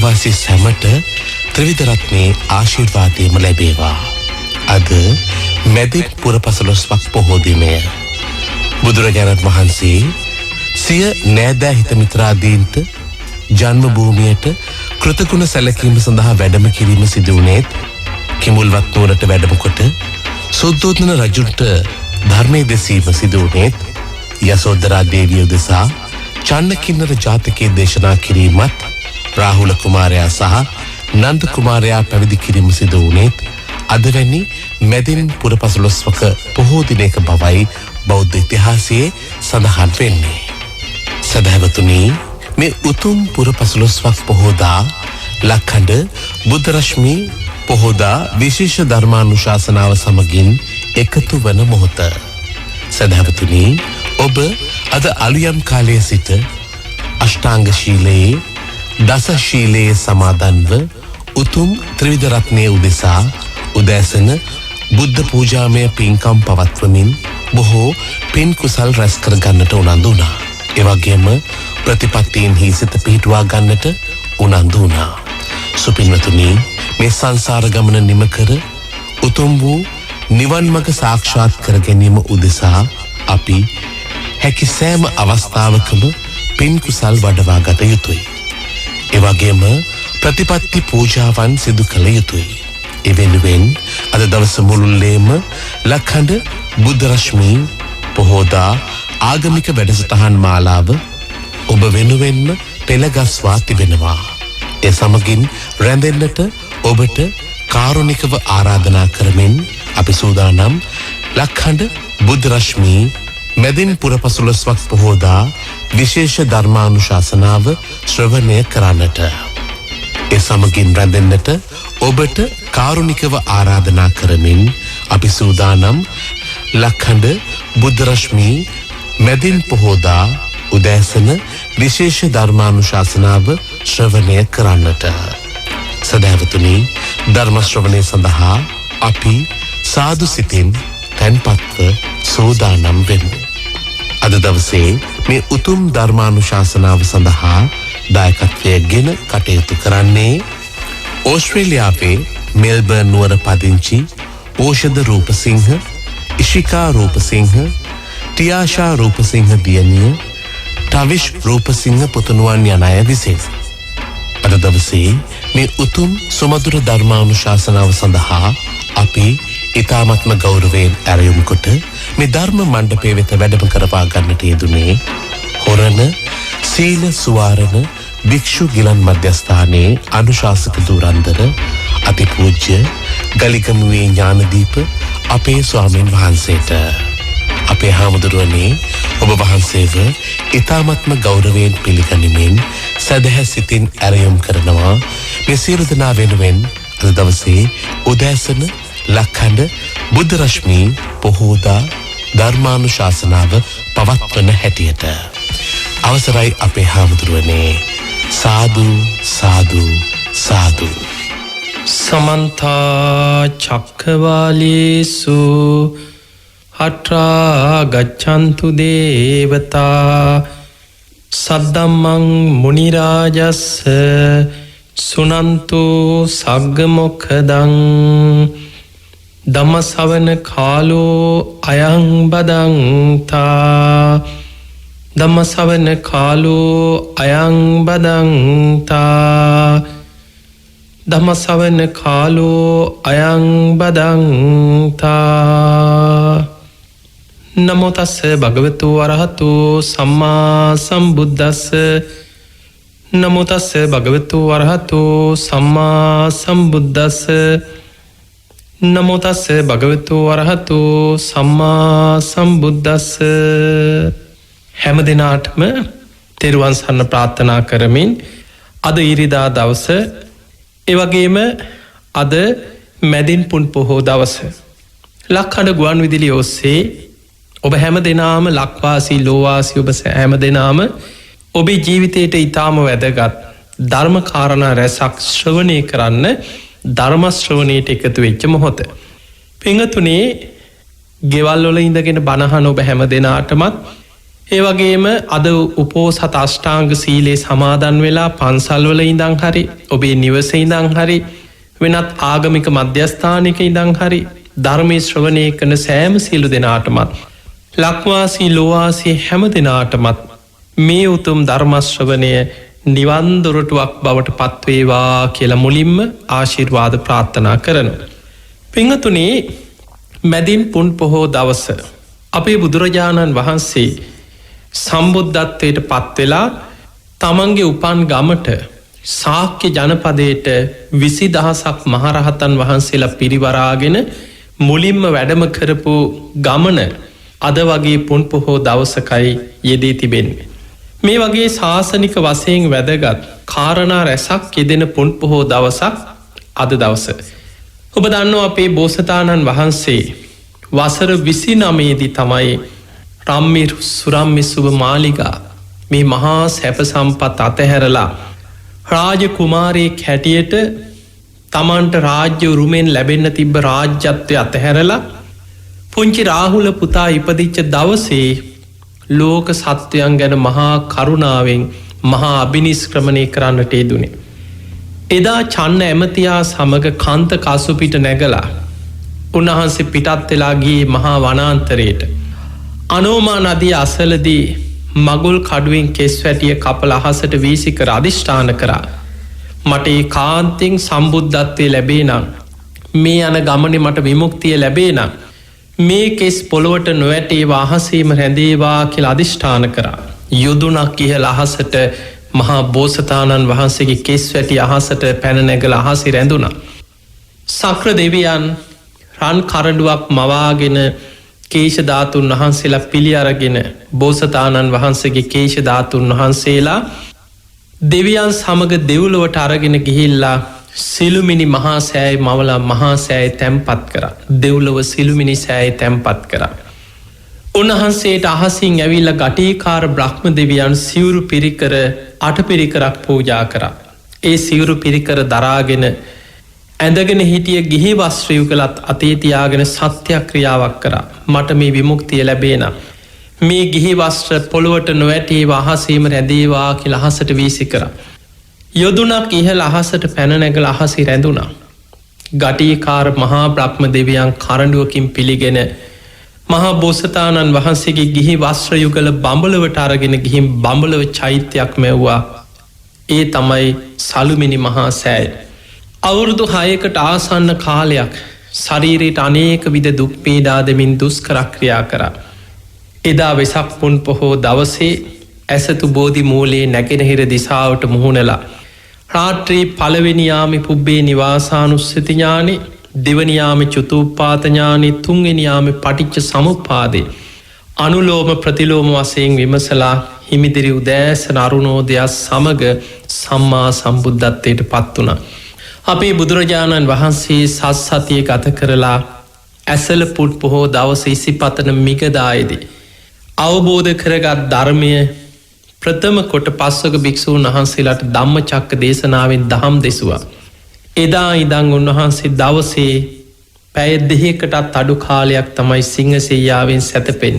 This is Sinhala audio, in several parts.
ලෝකවාසී සැමට ත්‍රිවිධ රත්නේ ආශිර්වාදයම ලැබේවා. අද මැදින් පුර 15ක් පොහෝ දිනය. බුදුරජාණන් වහන්සේ සිය නෑදෑ හිත මිත්‍රාදීන්ට ජන්ම භූමියට කෘතගුණ සැලකීම සඳහා වැඩම කිරීම සිදු වුණේත් කිඹුල්වත් නුවරට වැඩම කොට සුද්ධෝදන රජුට ධර්මයේ දෙසීම සිදු වුණේත් යසෝදරා දේවිය උදෙසා චන්නකින්නර ජාතකයේ දේශනා කිරීමත් රාහුල කුමාරයා සහ නන්ද කුමාරයා පැවිදි කිරීම සිදු වුණේත් අද වැනි මැදින් පුර 15ක පොහෝ දිනයක බවයි බෞද්ධ ඉතිහාසයේ සඳහන් වෙන්නේ. සදහවතුනි, මේ උතුම් පුර 15ක් පොහෝදා ලක්ඛඬ බුද්ධ රශ්මි පොහෝදා විශේෂ ධර්මානුශාසනාව සමගින් එකතු වන මොහොත. සදහවතුනි, ඔබ අද අලුයම් කාලයේ සිට අෂ්ටාංග ශීලයේ දස ශීලයේ සමාදන්ව උතුම් ත්‍රිවිධ රත්නයේ උදෙසා උදෑසන බුද්ධ පූජාමය පින්කම් පවත්වමින් බොහෝ පින් කුසල් රැස් කර ගන්නට උනන්දු වුණා. ඒ වගේම ප්‍රතිපත්තීන්හි සිත පිහිටුවා ගන්නට උනන්දු වුණා. සුපින්වතුනි, මේ සංසාර ගමන නිම කර උතුම් වූ නිවන් මඟ සාක්ෂාත් කර ගැනීම උදෙසා අපි හැකි සෑම අවස්ථාවකම පින් කුසල් වඩවා ගත යුතුයි. ඒ වගේම ප්‍රතිපත්ති පූජාවන් සිදු කළ යුතුයි. ඒ වෙනුවෙන් අද දවස මුළුල්ලේම ලක්ඛඬ බුද්ධ රශ්මි පොහෝදා ආගමික වැඩසටහන් මාලාව ඔබ වෙනුවෙන්ම පෙළගස්වා තිබෙනවා. ඒ සමගින් රැඳෙන්නට ඔබට කාරුණිකව ආරාධනා කරමින් අපි සූදානම් ලක්ඛඬ බුද්ධ රශ්මි මැදින් පුර 15ක් පොහෝදා විශේෂ ධර්මානුශාසනාව ශ්‍රවණය කරන්නට. ඒ සමගින් රැඳෙන්නට ඔබට කාරුණිකව ආරාධනා කරමින් අපි සූදානම් ලක්ඛඬ බුද්ධ රශ්මි මැදින් පොහෝදා උදෑසන විශේෂ ධර්මානුශාසනාව ශ්‍රවණය කරන්නට. සදහවතුනි, ධර්ම ශ්‍රවණය සඳහා අපි සාදු සිතින් තැන්පත්ව සූදානම් වෙමු. අද දවසේ මේ උතුම් ධර්මානුශාසනාව සඳහා දායකත්වයෙන් කටයුතු කරන්නේ ඕස්ට්‍රේලියාවේ මෙල්බර්න් නුවර පදිංචි ඕෂධ රූපසිංහ, ඉෂිකා රූපසිංහ, ටියාෂා රූපසිංහ දියණිය, ටවිෂ් රූපසිංහ පුතුණුවන් යන අය විසින්. අද දවසේ මේ උතුම් සුමధుර ධර්මානුශාසනාව සඳහා අපි ඊ타මත්ම ගෞරවයෙන් ඇරයුම් කොට මේ ධර්ම මණ්ඩපයේ වෙත වැඩම කරවා ගන්නට යෙදුනේ හොරණ සීල සුවාරණ භික්ෂු ගිලන් මධ්‍යස්ථානයේ අනුශාසක ධුරන්දර අතිපූජ්‍ය ගලිගමුවේ ඥානදීප අපේ ස්වාමීන් වහන්සේට. අපේ හාමුදුරුවනේ, ඔබ වහන්සේව ඊ타මත්ම ගෞරවයෙන් පිළිගනිමින් සදහැ සිතින් ඇරයුම් කරනවා මේ සියලු දෙනා වෙනුවෙන් අද දවසේ උදෑසන ලක්ඛඬ බුද්ධ රශ්මි පොහෝදා ධර්මානුශාසනාව පවත්වන හැටියට. අවසරයි අපේ හාමුදුරුවනේ. සාදු සාදු සාදු. සමන්ත චක්කවාලේසු අත්‍රා ගච්ඡන්තු දේවතා සද්දම්මං මුනි රාජස්ස සුනන්තු සග්ග මොක්ඛදං ධම්ම ශ්‍රවණ කාලෝ අයං බදන්තා ධම්ම ශ්‍රවණ කාලෝ අයං බදන්තා ධම්ම ශ්‍රවණ කාලෝ අයං බදන්තා. නමෝ තස්ස භගවතු වරහතු සම්මා සම්බුද්දස්ස. නමෝ තස්ස භගවතු වරහතු සම්මා සම්බුද්දස්ස. නමෝ තස්ස භගවතු වරහතු සම්මා සම්බුද්දස්ස. හැම දිනාටම තෙරුවන් සරණ ප්‍රාර්ථනා කරමින් අද ඉරිදා දවස, ඒ වගේම අද මැදින් පුන් පොහෝ දවස ලක්ඛඬ ගුවන් විදුලිය ඔස්සේ ඔබ හැම දෙනාම ලක්වාසී ලෝවාසී ඔබ හැම දෙනාම ඔබේ ජීවිතයට ඊටාම වැදගත් ධර්ම කාරණා රැසක් ශ්‍රවණය කරන්න ධර්ම ශ්‍රවණයට එකතු වෙච්ච මොහොත. පින්වතුනි, ගෙවල් වල ඉඳගෙන බණහන ඔබ හැම දෙනාටමත්, ඒ වගේම අද උපෝසත අෂ්ටාංග සීලේ සමාදන් වෙලා පන්සල්වල ඉඳං හරි ඔබේ නිවස ඉඳං හරි වෙනත් ආගමික මධ්‍යස්ථානික ඉඳං හරි ධර්මය ශ්‍රවණය කන සෑම සියලු දෙනාටමත් ලක්වාසී ලෝවාසී හැම දෙනාටමත් මේ උතුම් ධර්මශ්‍රවණය නිවන්දොරටුවක් බවට පත්වේවා කියලා මුලින්ම ආශිර්වාද ප්‍රාර්ථනා කරන. පිංහතුනේ මැදින් පුන් පොහෝ දවස අපේ බුදුරජාණන් වහන්සේ සම්බුද්ධත්වයට පත්වෙලා තමන්ගේ උපන් ගමට ශාක්‍ය ජනපදයට 20000ක් මහරහතන් වහන්සේලා පිරිවරාගෙන මුලින්ම වැඩම කරපු ගමන අද වගේ පුන් පොහෝ දවසකයි යෙදී තිබෙන්නේ. මේ වගේ ශාසනික වශයෙන් වැදගත් කාරණා රැසක් යෙදෙන පුන් පොහෝ දවසක් අද දවස. ඔබ දන්නවා අපේ බෝසතාණන් වහන්සේ වසර 29දී තමයි රම්මි සුරම්මි සුභ මාලිගා මේ මහා සැප සම්පත් අතහැරලා රාජ කුමාරයෙක් හැටියට තමන්ට රාජ්‍ය උරුමෙන් ලැබෙන්න තිබ්බ රාජ්‍යත්වය අතහැරලා පුංචි රාහුල පුතා ඉපදිච්ච දවසේ ලෝක සත්වයන් ගැන මහා කරුණාවෙන් මහා අභිනිස්ක්‍රමණය කරන්නට යෙදුනේ. එදා චන්න ඇමතියා සමග කන්ත කසුපිට නැගලා උන්වහන්සේ පිටත් වෙලා ගියේ මහා වනාන්තරයට. අනෝමා නදිය අසලදී මගුල් කඩුවෙන් කෙස් වැටිය කපල අහසට වීසිකර අධිෂ්ඨාන කරා. මට ඒ කාන්තෙන් සම්බුද්ධත්වය ලැබේ නම් මේ යන ගමන මට විමුක්තිය ලැබේ නම් මේ කෙස් පොළොවට නොවැටේ අහසේම රැඳේවා කියලා අධිෂ්ඨාන කරා. යුදුනක් ඉහළ අහසට මහා බෝසතාණන් වහන්සේගේ කෙස් වැටි අහසට පැන නැගල අහසි රැඳුණා. සක්‍ර දෙවියන් රන් කරඩුවක් මවාගෙන කේශධාතුන් වහන්සේලා පිළි අරගෙන බෝසතාණන් වහන්සේගේ කේශධාතුන් වහන්සේලා දෙවියන් සමග දෙව්ලොවට අරගෙන ගිහිල්ලා සිළුමිනි මහා සෑයි මවලා මහා සෑයි තැම්පත් කර දෙව්ලොව සිළුමිනි සෑයි තැම්පත් කර. උන්වහන්සේට අහසින් ඇවිල්ල ගටීකාර බ්‍රහ්ම දෙවියන් සිවුරු පිරිකර අටපිරිකරක් පූජා කර. ඒ සිවුරු පිරිකර දරාගෙන ඇඳගෙන හිටිය ගිහි වස්්‍රයු කළත් අතේතියාගෙන සත්‍යක්‍රියාවක් කර මට මේ විමුක්තිය ලැබේන. මේ ගිහි වස්ත්‍ර පොළුවට නොවැටේ අහසීම රැඳේවා කියල අහසට වීසි කර. යොදුනක් ඉහල අහසට පැනනැගල අහසි රැඳුණා. ගටීකාර මහා බ්‍රහ්ම දෙවියන් කරඩුවකින් පිළිගෙන මහා බෝසතාණන් වහන්සේගේ ගිහි වස්්‍රයුගල බඹලවට අරගෙන ගිහිම් බඹලව චෛත්‍යයක් මැව්වා. ඒ තමයි සළුමිනි මහා සෑයි. අවුරුදු 6කට ආසන්න කාලයක් ශරීරයට අනේක විද දුක්පීඩා දෙමින් දුස්කරක්‍රියා කර. එදා වෙසක් පුන් පොහෝ දවසේ ඇසතු බෝධි මූලේ නැගෙනහිර දිසාවට මුහුණලා. රාත්‍රී පළවෙනියාමි පුබ්බේ නිවාසානුස්සතිඥානෙ දෙවනියාමි චුතුපාතඥානෙ තුන්වෙනියාමි පටිච්ච සමුප්පාදේ. අනුලෝම ප්‍රතිලෝම වසයෙන් විමසලා හිමිදිරි උදෑසන අරුණෝදයක් සමග සම්මා සම්බුද්ධත්වයට පත් වුණ. අපේ බුදුරජාණන් වහන්සේ සත්සතිය ගත කරලා ඇසල පුට් පොහෝ දවස ඉසිපතන මිගදායේදී. අවබෝධ කරගත් ධර්මය ප්‍රථම කොට පස්සක භික්‍ෂූන් වහන්සේලාට ධම්ම චක්ක දේශනාවෙන් දහම් දෙසවා. එදා ඉදං උන්වහන්සේ දවසේ පැය දෙහකටත් අඩු කාලයක් තමයි සිංහසෙයාවෙන් සැතපෙන්.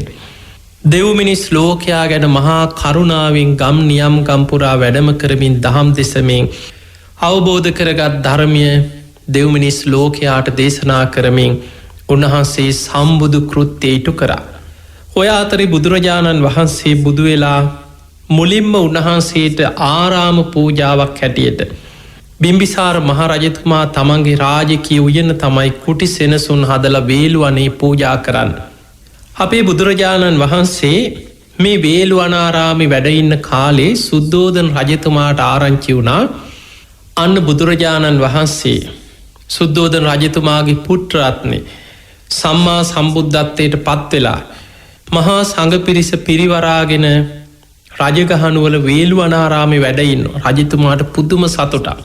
දෙව්මිනිස් ලෝකයා ගැන මහා කරුණාවෙන් ගම් නියම් ගම්පුරා වැඩම කරමින් දහම් දෙසමින් අවබෝධ කරගත් ධර්මය දෙව්මිනිස් ලෝකයාට දේශනා කරමින් උන්වහන්සේ සම්බුදු කෘත්‍ය ඉටු කරා. ඔය අතරි බුදුරජාණන් වහන්සේ බුදුවෙලා මුලින්ම උන්වහන්සේට ආරාම පූජාවක් හැටියට. බිම්බිසාර මහරජතුමා තමන්ගේ රාජකී උයන තමයි කුටි සෙනසුන් හදල වේළුවනේ පූජා කරන්න. අපේ බුදුරජාණන් වහන්සේ මේ වේළුවනාරාමි වැඩඉන්න කාලේ සුද්දෝදන රජතුමාට ආරංචි වුණා. අන්න බුදුරජාණන් වහන්සේ සුද්දෝදන රජතුමාගේ පුට්‍රත්නය සම්මා සම්බුද්ධත්වයට පත්වෙලා මහා සඟපිරිස පිරිවරාගෙන රජගහනුවල වේළුවනාරාමි වැඩඉන්න රජතුමාට පුදුම සතුටා.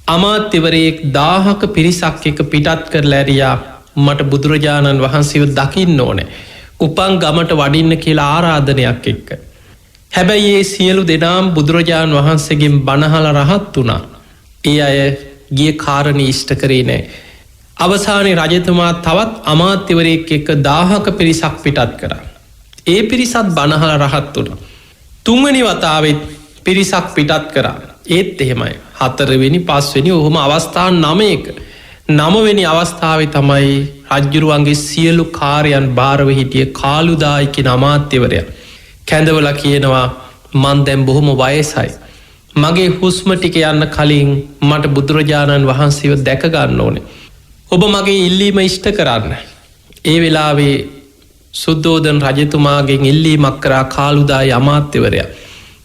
අමාත්‍යවරයෙක් 1000ක පිරිසක් එක පිටත් කර ලැරියා මට බුදුරජාණන් වහන්සේව දකින්න ඕනෑ. උපන් ගමට වඩින්න කියලා ආරාධනයක් එක්ක. හැබැයි ඒ සියලු දෙනාම් බුදුරජාණන් වහන්සේගෙන් බණහල රහත් වුණා. ඒ අය ගිය කාරණ ඉෂ්ට කරේ නෑ. අවසානයේ රජතුමා තවත් අමාත්‍යවරයෙක් එක්ක 1000ක පිරිසක් පිටත් කරා. ඒ පිරිසත් බණහලා රහත් වුණා. තුන්වෙනි වතාවෙත් පිරිසක් පිටත් කරා. ඒත් එහෙමයි. හතරවෙනි පස්වෙනි ඔහොම අවස්ථා 9ක. 9වෙනි අවස්ථාවේ තමයි රජ්ජුරුවන්ගේ සියලු කාර්යයන් භාරව හිටිය කාලුදායි කියන අමාත්‍යවරයා කැඳවලා කියනවා මන් දැන් බොහොම වයසයි. මගේ හුස්ම ටික යන්න කලින් මට බුදුරජාණන් වහන්සේව දැක ගන්න ඕනේ. ඔබ මගේ ඉල්ලීම ඉෂ්ට කරන්න. ඒ වෙලාවේ සුද්ධෝදන රජතුමාගෙන් ඉල්ලීමක් කරා කාලුදායි අමාත්‍යවරයා.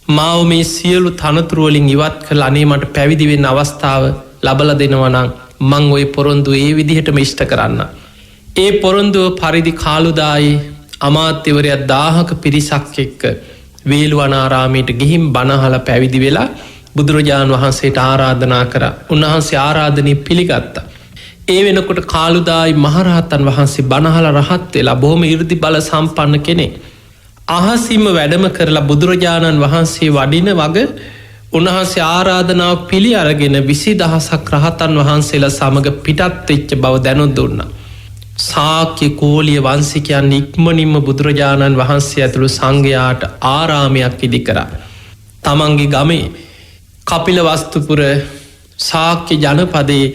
මාව මේ සියලු තනතුරුවලින් ඉවත් කළ අනේ මට පැවිදි වෙන්න අවස්ථාව ලබලා දෙනවා නම් මං ওই පොරොන්දු ඒ විදිහටම ඉෂ්ට කරන්න. ඒ පොරොන්දුව පරිදි කාලුදායි අමාත්‍යවරයා 1000ක පිරිසක් එක්ක වේළුවනාරාමයට ගිහින් බණහල පැවිදි වෙලා බුදුරජාණන් වහන්සේට ආරාධනා කරා. උන්වහන්සේ ආරාධනය පිළිගත්තා. ඒ වෙනකොට කාලුදායි මහරහතන් වහන්සේ බණහල රහත් වෙලා බොහොම 이르දි බල සම්පන්න කෙනෙක්. අහසින්ම වැඩම කරලා බුදුරජාණන් වහන්සේ වඩින වග උන්වහන්සේ ආරාධනාව පිළි අරගෙන 20000ක් රහතන් වහන්සේලා සමග පිටත් වෙච්ච බව දැනුම් දුන්නා. ශාක්‍ය කෝලිය වංශිකයන් ඉක්මනින්ම බුදුරජාණන් වහන්සේ ඇතුළු සංඝයාට ආරාමයක් ඉදි කරා. තමන්ගේ ගමේ කපිලවස්තුපුර ශාක්‍ය ජනපදයේ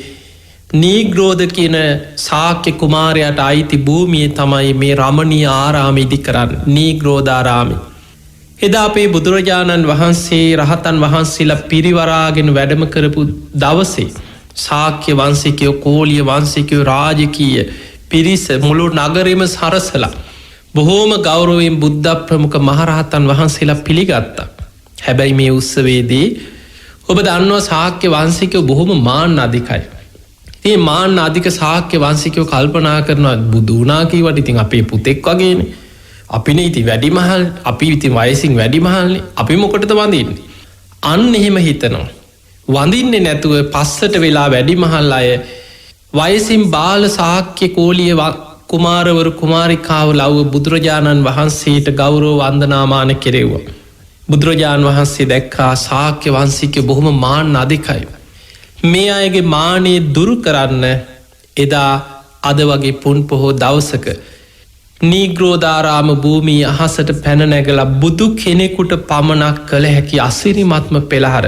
නීග්‍රෝධ කියන ශාක්‍ය කුමාරයාට අයිති භූමියේ තමයි මේ රමණීය ආරාම ඉදි කරන්නේ. නීග්‍රෝධාරාමය. එදා අපේ බුදුරජාණන් වහන්සේ රහතන් වහන්සේලා පිරිවරාගෙන වැඩම කරපු දවසේ ශාක්‍ය වංශිකයෝ කෝලිය වංශිකයෝ රාජකීය පිරිස මුළු නගරෙම සරසලා බොහෝම ගෞරවයෙන් බුද්ධ ප්‍රමුඛ මහරහතන් වහන්සේලා පිළිගත්තා. හැබැයි මේ උත්සවයේදී ඔබ දන්නවා ශාක්‍ය වංශිකයෝ බොහොම මාන්න අධිකයි. ඒ මාන්න අධික ශාක්‍ය වංශිකයෝ කල්පනා කරනවා බුදු වුණා කීවට ඉතින් අපේ පුතෙක් වගේනේ. අපිනේ ඉතින් වැඩිමහල්, අපි ඉතින් වයසින් වැඩිමහල්නේ. අපි මොකටද වඳින්නේ? අන්න එහෙම හිතනවා. වඳින්නේ නැතුව පස්සට වෙලා වැඩිමහල් අය වයසින් බාල ශාක්‍ය කෝලිය කුමාරවරු කුමාරිකාව ලව්ව බුදුරජාණන් වහන්සේට ගෞරව වන්දනාමාන කෙරෙව්වා. බුදුරජාණන් වහන්සේ දැක්කා ශාක්‍ය වංශිකයෝ බොහොම මාන්න අධිකයි. මේ අයගේ මානේ දුරු කරන්න එදා අද වගේ පුන් පොහෝ දවසක නීග්‍රෝධාරාම භූමී අහසට පැන නැගලා බුදු කෙනෙකුට පමණක් කළ හැකි අසිරිමත්ම පෙළහර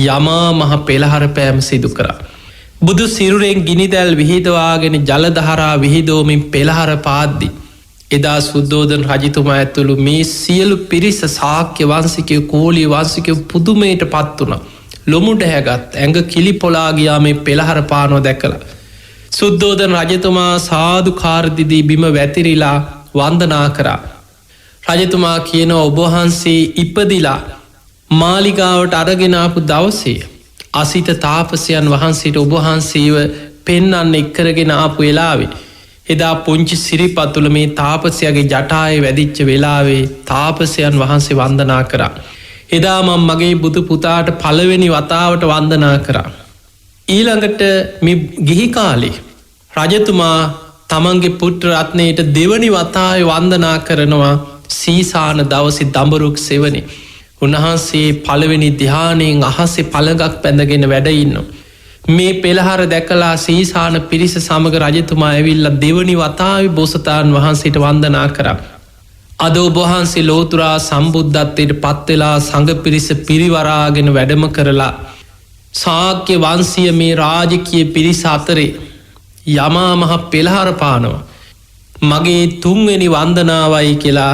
යමා මහ පෙළහර පෑම සිදු කරා. බුදු සිරුරෙන් ගිනිදැල් විහිදවාගෙන ජලදහරා විහිදෝමින් පෙළහර පාද්දි. එදා සුද්ධෝදන රජතුමා ඇතුළු මේ සියලු පිරිස ශාක්‍ය වංශිකයෝ කෝලිය වංශිකයෝ පුදුමයට පත් වුණා. ලොමුඩ හැගත් ඇඟ කිලිපොලාගයා මේ පෙළහර පානෝ දැකලා. සුද්ධෝදන රජතුමා සාධුකාරදිදී බිම වැතිරිලා වන්දනා කරා. රජතුමා කියන ඔබවහන්සේ ඉපදිලා මාලිගාවට අරගෙනාපු දවසේ අසිත තාපසයන් වහන්සේට ඔබවහන්සේව පෙන්නන්න එක්කරගෙන ආපු වෙලාවේ එදා පුංචි සිරිපතුල මේ තාපසයාගේ ජටාය වැදිච්ච වෙලාවේ තාපසයන් වහන්සේ වන්දනා කරා. එදා මම මගේ බුදු පුතාට පළවෙනි වතාවට වන්දනා කරා. ඊළඟට මේ ගිහි කාලේ රජතුමා තමන්ගේ පුත්‍ර රත්නයට දෙවනි වතාවේ වන්දනා කරනවා සීසාන දවසේ දඹරුක් සෙවනේ. උන්වහන්සේ පළවෙනි ධ්‍යානයෙන් අහසේ පළඟක් පැඳගෙන වැඩ ඉන්නවා. මේ පෙළහර දැකලා සීසාන පිරිස සමග රජතුමා ඇවිල්ලා දෙවනි වතාවේ බෝසතාණන් වහන්සේට වන්දනා කරා. අද ඔබ වහන්සේ ලෝතුරා සම්බුද්ධත්වයට පත්වෙලා සංඝ පිරිස පිරිවරාගෙන වැඩම කරලා ශාක්‍ය වංශීය මේ රාජකීය පිරිස අතරේ යමා මහ පෙළහර පානවා. මගේ තුන්වෙනි වන්දනාවයි කියලා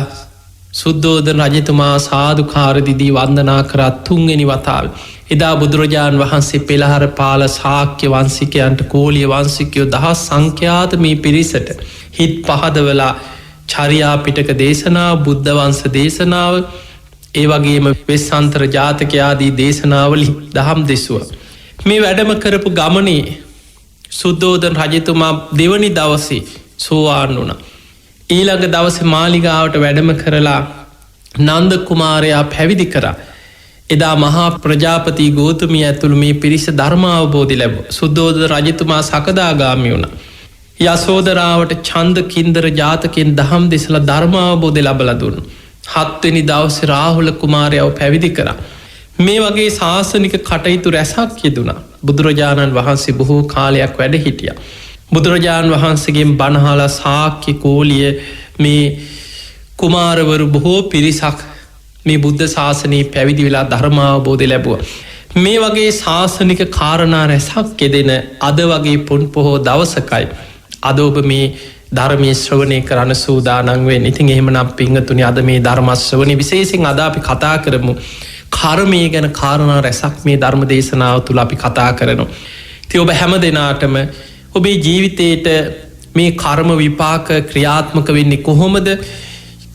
සුද්ධෝදන රජතුමා සාධුකාරදිදී වන්දනා කරා තුන්වෙනි වතාව. එදා බුදුරජාණන් වහන්සේ පෙළහර පාල ශාක්‍ය වංශිකයන්ට කෝලිය වංශිකයෝ දහස් සංඛ්‍යාත මේ පිරිසට හිත් පහදවලා චරියා පිටක දේශනාව බුද්ධ වංශ දේශනාව ඒ වගේම වෙස්සන්තර ජාතකයාදී දේශනාවලි දහම් දෙසුව. මේ වැඩම කරපු ගමනේ සුද්ධෝදන රජතුමා දෙවනි දවසේ සෝවාන් වුණා. ඊළඟ දවස මාලිගාවට වැඩම කරලා නන්ද කුමාරයා පැවිදි කරා. එදා මහා ප්‍රජාපති ගෝතමිය ඇතුළු මේ පිරිස ධර්මාවබෝධි ලැබ සුද්ධෝදන රජතුමා සකදාගාමි වුණ. යසෝදරාවට චන්ද කින්දර ජාතකෙන් දහම් දෙසල ධර්මාවබෝධි ලබල දුන්න. හත්වෙනි දවස රාහුල කුමාරයාව පැවිදි කරා. මේ වගේ ශාසනික කටයුතු රැසක් යෙදුණා. බුදුරජාණන් වහන්සේ බොහෝ කාලයක් වැඩ හිටිය. බුදුරජාණන් වහන්සේගෙන් බණහලා ශාක්‍ය කෝලිය මේ කුමාරවරු බොහෝ පිරිසක් මේ බුද්ධ ශාසනයේ පැවිදි වෙලා ධර්මාවබෝධය ලැබුවා. මේ වගේ ශාසනික කාරණා රැසක් යෙදෙන අද වගේ පුන් පොහෝ දවසකයි අද ඔබ මේ ධර්මයේ ශ්‍රවණය කරන්න සූදානම් වෙන්නේ. ඉතින් එහෙමනම් පින්වතුනි අද මේ ධර්ම ශ්‍රවණය විශේෂයෙන් අද අපි කතා කරමු කර්මය ගැන කාරණා රැසක් මේ ධර්ම දේශනාව තුළ අපි කතා කරනවා. ඉතින් ඔබ හැම දෙනාටම ඔබේ ජීවිතේට මේ කර්ම විපාක ක්‍රියාත්මක වෙන්නේ කොහොමද?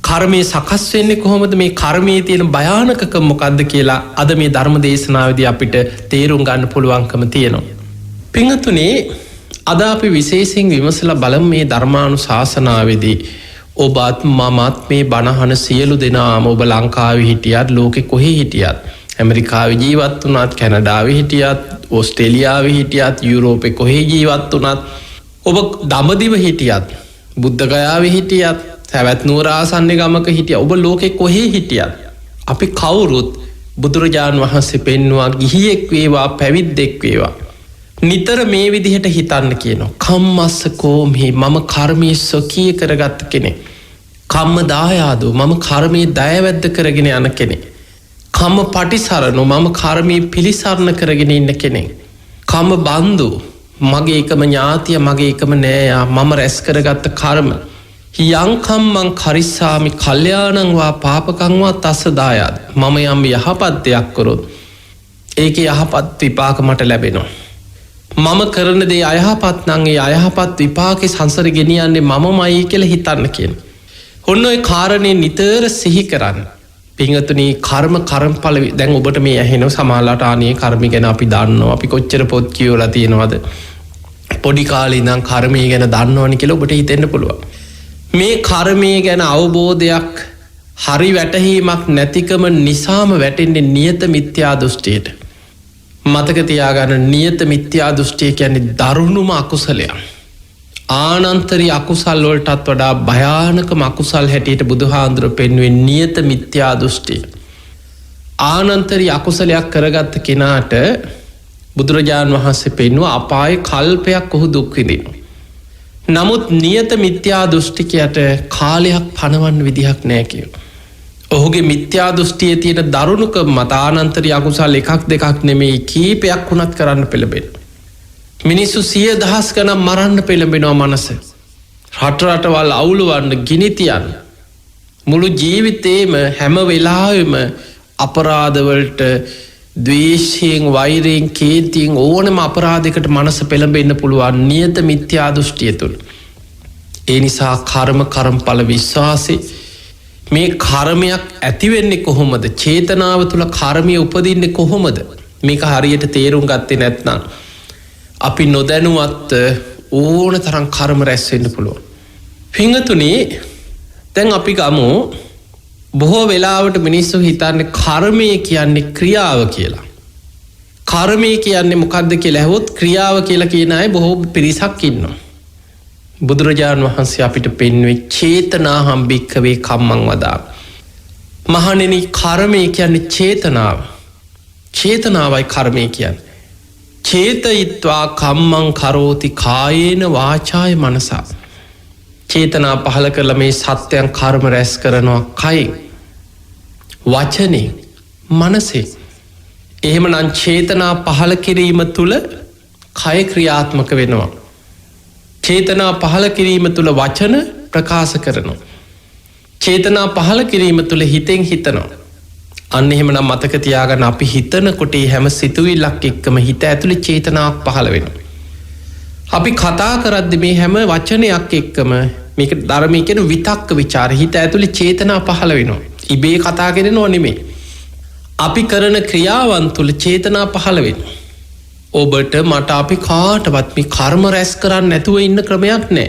කර්මය සකස් වෙන්නේ කොහොමද? මේ කර්මයේ තියෙන භයානකකම මොකක්ද කියලා අද මේ ධර්ම දේශනාවේදී අපිට තේරුම් ගන්න පුළුවන්කම තියෙනවා. පින්වතුනි අද අපි විශේෂයෙන් විමසලා බලමු මේ ධර්මානුශාසනාවේදී ඔබත් මමත් මේ බණහන සියලු දෙනාම ඔබ ලංකාවේ හිටියත් ලෝකෙ කොහේ හිටියත් ඇමරිකාවේ ජීවත් වුණත් කැනඩාවේ හිටියත් ඕස්ට්‍රේලියාවේ හිටියත් යුරෝපේ කොහේ ජීවත් වුණත් ඔබ දඹදිව හිටියත් බුද්ධගයාවේ හිටියත් සැවැත් නුවර ආසන්න ගමක හිටිය ඔබ ලෝකෙ කොහේ හිටියත් අපි කවුරුත් බුදුරජාණන් වහන්සේ පෙන්නවා ගිහියෙක් වේවා පැවිද්දෙක් වේවා නිතර මේ විදිහට හිතන්න කියනවා. කම්මස්සකෝ මේ මම කර්මයේ ස්වකීය කරගත්ත කෙනෙක්. කම්ම දායාදෝ මම කර්මයේ දයවැද්ද කරගෙන යන කෙනෙක්. කම්ම පටිසරණෝ මම කර්මයේ පිළිසරණ කරගෙන ඉන්න කෙනෙක්. කම්ම බන්දු මගේ එකම ඥාතිය මගේ එකම නෑයා මම රැස් කරගත්ත කර්ම. යංකම්මං කරිස්සාමි කල්යාණං වා පාපකං වා තස්ස දායාද. මම යම් යහපත් දෙයක් කරොත් ඒකේ යහපත් විපාක මට ලැබෙනවා. මම කරන දේ අයහපත් නම් ඒ අයහපත් විපාකේ සංසාරෙ ගෙනියන්නේ මමමයි කියලා හිතන්න කියන. ඔන්න ඔය කාරණේ නිතර සිහි කරන්න. පින්වතුනි කර්මඵල දැන් ඔබට මේ ඇහෙනව සමාලට ආනේ කර්ම ගැන අපි දන්නවා. අපි කොච්චර පොත් කියවලා තියෙනවද? පොඩි කාලේ ඉඳන් කර්මය ගැන දන්නවනේ කියලා ඔබට හිතෙන්න පුළුවන්. මේ කර්මය ගැන අවබෝධයක් හරි වැටහීමක් නැතිකම නිසාම වැටෙන්නේ නියත මිත්‍යා දෘෂ්ටියට. මතක තියාගන්න නියත මිත්‍යා දෘෂ්ටිය කියන්නේ දරුණුම අකුසලයක්. ආනන්තරී අකුසල් වලටත් වඩා භයානකම අකුසල් හැටියට බුදුහාඳුර පෙන්වුවේ නියත මිත්‍යා දෘෂ්ටිය. ආනන්තරී අකුසලයක් කරගත්ත කෙනාට බුදුරජාණන් වහන්සේ පෙන්වුවා අපායේ කල්පයක් ඔහු දුක් විඳිනවා. නමුත් නියත මිත්‍යා දෘෂ්ටිකයට කාලයක් පනවන්න විදිහක් නෑ කියනවා. ඔහුගේ මිත්‍යා දෘෂ්ටියේ තියෙන දරුණුක මත ආනන්තරී අකුසල් එකක් දෙකක් නෙමෙයි කීපයක් වුණත් කරන්න පෙළඹෙනවා. මිනිස්සු 100,000 ගණන් මරන්න පෙළඹෙනවා මනස. රටවල් අවුලවන්න ගිනි තියන්න. මුළු ජීවිතේම හැම වෙලාවෙම අපරාධවලට ද්වේෂයෙන් වෛරයෙන් කේන්තියෙන් ඕනම අපරාධයකට මනස පෙළඹෙන්න පුළුවන් නියත මිත්‍යා දෘෂ්ටිය තුළ. ඒ නිසා කර්මඵල විශ්වාසය මේ කර්මයක් ඇතිවෙන්නේ කොහොමද? චේතනාව තුළ කර්මය උපදින්නේ කොහොමද? මේක හරියට තේරුම් ගත්තේ නැත්නම් අපි නොදැනුවත් ඕන තරම් කර්ම රැස් වෙන්න පුළුවන්. පින්වතුනි දැන් අපි ගමු බොහෝ වෙලාවට මිනිස්සු හිතන්නේ කර්මය කියන්නේ ක්‍රියාව කියලා. කර්මය කියන්නේ මොකක්ද කියලා ඇහුවොත් ක්‍රියාව කියලා කියන අය බොහෝ පිරිසක් ඉන්නවා. බුදුරජාණන් වහන්සේ අපිට පෙන්වුවේ චේතනාහම් භික්ඛවේ කම්මං වදා. මහණෙනි කර්මය කියන්නේ චේතනාව. චේතනාවයි කර්මය කියන්නේ. චේතයිත්වා කම්මං කරෝති කායේන වාචාය මනසා. චේතනා පහල කරලා මේ සත්‍යයන් කර්ම රැස් කරනවා කයින් වචනේ මනසේ. එහෙමනම් චේතනා පහල කිරීම තුළ කය ක්‍රියාත්මක වෙනවා. චේතනා පහල කිරීම තුළ වචන ප්‍රකාශ කරනවා. චේතනා පහල කිරීම තුළ හිතෙන් හිතනවා. අන්න එහෙමනම් මතක තියාගන්න අපි හිතනකොට හැම සිතුවිල්ලක් එක්කම හිත ඇතුලේ චේතනාවක් පහළ වෙනවා. අපි කතා කරද්දී මේ හැම වචනයක් එක්කම මේක ධර්මයේ කියන විතක්ක ਵਿਚාර හිත ඇතුලේ චේතනා පහළ වෙනවා. ඉබේ කතා කරනව නෙමෙයි. අපි කරන ක්‍රියාවන් තුළ චේතනා පහළ වෙනවා. ඔබට මට අපි කාටවත් මේ කර්ම රැස් කරන්න නැතුව ඉන්න ක්‍රමයක් නැහැ.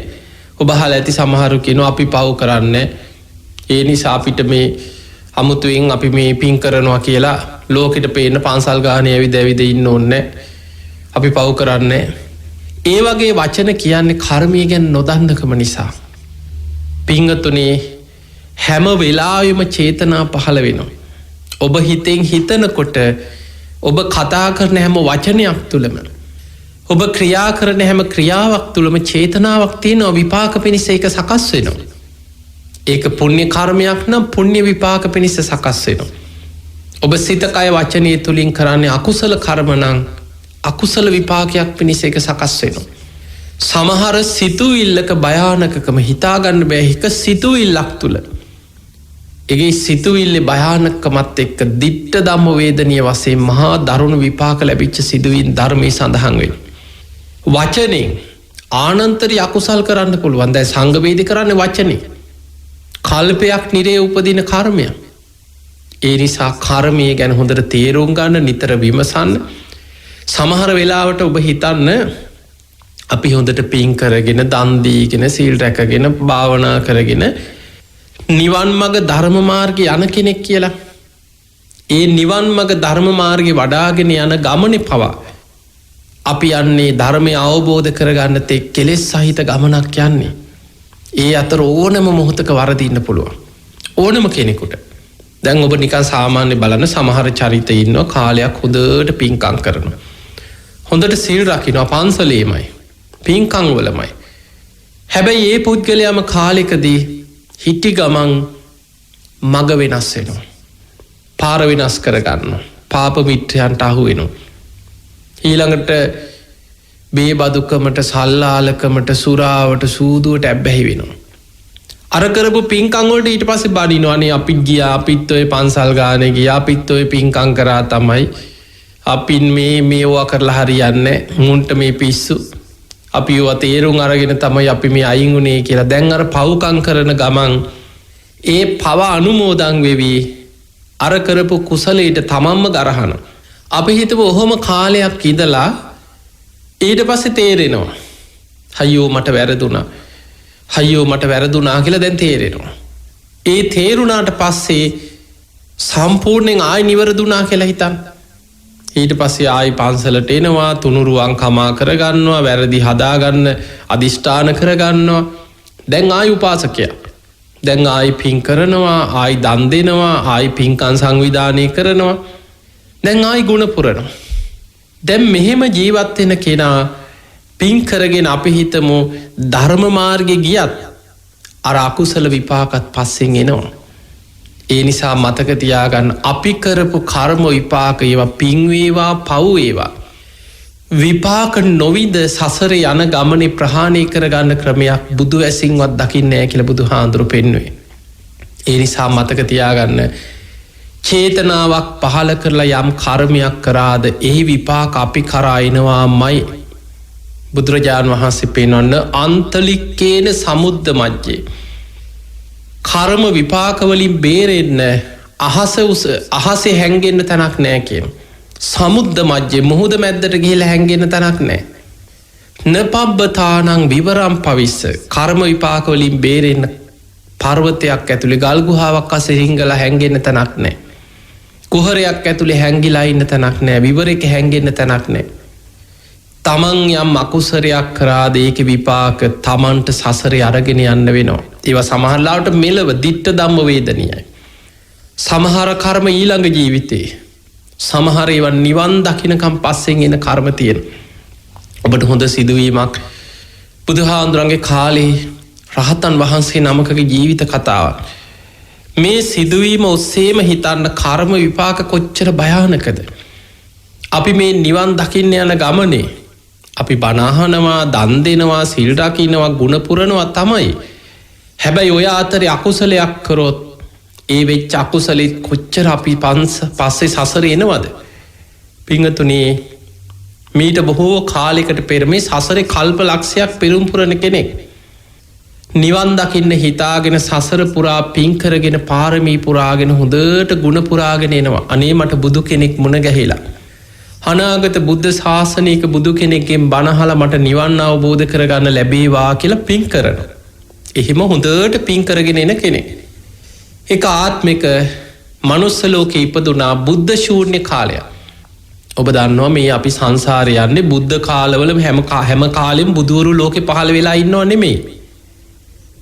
ඔබ අහලා ඇති සමහරු කියනවා අපි පව් කරන්නේ. ඒ නිසා අපිට මේ අමුතුවෙන් අපි මේ පින් කරනවා කියලා ලෝකෙට පේන්න පන්සල් ගානේ ඇවිද ඉන්න ඕනේ. අපි පව් කරන්නේ. ඒ වගේ වචන කියන්නේ කර්මය ගැන නොදන්නකම නිසා. පින්වතුනි හැම වෙලාවෙම චේතනා පහළ වෙනවා. ඔබ හිතෙන් හිතනකොට ඔබ කතා කරන හැම වචනයක් තුළම ඔබ ක්‍රියා කරන හැම ක්‍රියාවක් තුළම චේතනාවක් තියෙනවා විපාක පිණිස ඒක සකස් වෙනවා. ඒක පුණ්‍ය කර්මයක් නම් පුණ්‍ය විපාක පිණිස සකස් වෙනවා. ඔබ සිත කය වචනය තුලින් කරන්නේ අකුසල කර්ම නම් අකුසල විපාකයක් පිණිස ඒක සකස් වෙනවා. සමහර සිතුවිල්ලක භයානකකම හිතාගන්න බෑ. එක සිතුවිල්ලක් තුල ඒගේ සිතුවිල්ලේ භයානකකමත් එක්ක දිට්ඨ ධම්ම වේදනීය වශයෙන් මහා දරුණු විපාක ලැබිච්ච සිදුවීම් ධර්මයේ සඳහන් වෙනවා. වචනේ ආනන්තරී අකුසල් කරන්න පුළුවන්. දැන් සංඝ වේද කරන්නේ වචනේ. කල්පයක් නිරේ උපදින කර්මයක්. ඒ නිසා කර්මය ගැන හොඳට තේරුම් ගන්න, නිතර විමසන්න. සමහර වෙලාවට ඔබ හිතන්න අපි හොඳට පින් කරගෙන, දන් දීගෙන, සීල් රැකගෙන, භාවනා කරගෙන නිවන් මඟ ධර්ම මාර්ගේ යන කෙනෙක් කියලා. ඒ නිවන් මඟ ධර්ම මාර්ගේ වඩාගෙන යන ගමනේ පවා අපි යන්නේ ධර්මය අවබෝධ කරගන්න තෙක් කෙලෙස් සහිත ගමනක් යන්නේ. ඒ අතර ඕනම මොහොතක වරදින්න පුළුවන්. ඕනම කෙනෙකුට. දැන් ඔබ නිකන් සාමාන්‍ය බලන්න සමහර චරිත ඉන්නවා කාලයක් හොඳට පින්කම් කරනවා. හොඳට සීල් රකින්නවා පන්සලේමයි. පින්කම් වලමයි. හැබැයි ඒ පුද්ගලයාම කාලෙකදී හිටි ගමන් මග වෙනස් වෙනවා. පාර වෙනස් කරගන්නවා. පාප මිත්‍රයන්ට අහු වෙනවා. ඊළඟට බේබදුකමට, සල්ලාලකමට, සුරාවට, සූදුවට ඇබ්බැහි වෙනවා. අර කරපු පින්කම් වලට ඊට පස්සේ බඩිනවනේ අපිත් ගියා, අපිත් ඔය පන්සල් ගානේ ගියා, අපිත් ඔය පින්කම් කරා තමයි. අපින් මේවා කරලා හරියන්නේ මුන්ට මේ පිස්සු. අපි ඒවා තේරුම් අරගෙන තමයි අපි මේ අයින් උනේ කියලා. දැන් අර පව්කම් කරන ගමන් ඒ පව අනුමෝදන් වෙවි අර කරපු කුසලයට තමන්ම ගරහනවා. අපි හිතමු ඔහොම කාලයක් ඉඳලා ඊට පස්සේ තේරෙනවා අයියෝ මට වැරදුනා කියලා දැන් තේරෙනවා. ඒ තේරුණාට පස්සේ සම්පූර්ණයෙන් ආයි නිවැරදුනා කියලා හිතන්න. ඊට පස්සේ ආයි පන්සලට එනවා, තුනුරුවන් කමා කරගන්නවා, වැරදි හදාගන්න අදිෂ්ඨාන කරගන්නවා. දැන් ආයි උපාසකයා. දැන් ආයි පින් කරනවා, ආයි දන් දෙනවා, ආයි පින්කම් සංවිධානය කරනවා. දැන් ආයි ගුණ පුරනවා. දැන් මෙහෙම ජීවත් වෙන කෙනා පින් කරගෙන අපි හිතමු ධර්ම මාර්ගේ ගියත් අර අකුසල විපාකත් පස්සෙන් එනවා. ඒ නිසා මතක තියාගන්න අපි කරපු කර්ම විපාක ඒවා පින් වේවා පව් වේවා විපාක නොවිද සසරේ යන ගමනේ ප්‍රහාණය කරගන්න ක්‍රමයක් බුදු ඇසින්වත් දකින්නේ නැහැ කියලා බුදුහාඳුරු පෙන්වුවේ. ඒ නිසා මතක තියාගන්න චේතනාවක් පහළ කරලා යම් කර්මයක් කරාද එහි විපාක අපි කරා එනවාමයි. බුදුරජාණන් වහන්සේ පෙන්වන්න අන්තලික්කේන සමුද්ද මජ්ජේ කර්ම විපාකවලින් බේරෙන්න අහසේ හැංගෙන්න තැනක් නෑ කියන. සමුද්ද මජ්ජේ මුහුද මැද්දට ගිහිලා හැංගෙන්න තැනක් නෑ. නපබ්බතානං විවරම් පවිස්ස කර්ම විපාකවලින් බේරෙන්න පර්වතයක් ඇතුලේ ගල් ගුහාවක් අස්සේ හිංගලා හැංගෙන්න තැනක් නෑ. කුහරයක් ඇතුලේ හැංගිලා ඉන්න තැනක් නෑ. විවරයක හැංගෙන්න තැනක් නෑ. තමන් යම් අකුසරයක් කරාද ඒකේ විපාක තමන්ට සසරේ අරගෙන යන්න වෙනවා. ඒවා සමහරලාට මෙලව දිට්ඨ ධම්ම වේදනීයයි. සමහර කර්ම ඊළඟ ජීවිතේ. සමහර ඒවා නිවන් දකින්නකම් පස්සෙන් එන කර්ම තියෙන. ඔබට හොඳ සිදුවීමක් බුදුහාඳුරන්ගේ කාලේ රහතන් වහන්සේ නමකගේ ජීවිත කතාවක්. මේ සිදුවීම ඔස්සේම හිතන්න කර්ම විපාක කොච්චර භයානකද. අපි මේ නිවන් දකින්න යන ගමනේ අපි බණ අහනවා, දන් දෙනවා, සිල් රකින්නවා, ගුණ පුරනවා තමයි. හැබැයි ඔය අතරේ අකුසලයක් කරොත් ඒ වෙච්ච අකුසලෙත් කොච්චර අපි පස්සේ සසරේ එනවද? පිංගතුනි මීට බොහෝ කාලයකට පෙර මේ සසරේ කල්ප ලක්ෂයක් පෙරම් පුරන කෙනෙක් නිවන් දකින්න හිතාගෙන සසර පුරා පින් කරගෙන පාරමී පුරාගෙන හොඳට ගුණ පුරාගෙන එනවා. අනේ මට බුදු කෙනෙක් මුණ ගැහිලා අනාගත බුද්ධ ශාසනයක බුදු කෙනෙක්ගෙන් බණහලා මට නිවන් අවබෝධ කරගන්න ලැබේවා කියලා පින් කරනවා. එහෙම හොඳට පින් කරගෙන එන කෙනෙක්. එක ආත්මික මනුස්ස ලෝකේ ඉපදුනා බුද්ධ ශූන්‍ය කාලයක්. ඔබ දන්නවා මේ අපි සංසාරේ යන්නේ බුද්ධ කාලවල හැම කාලෙම බුදුවරු ලෝකේ පහළ වෙලා ඉන්නව නෙමෙයි.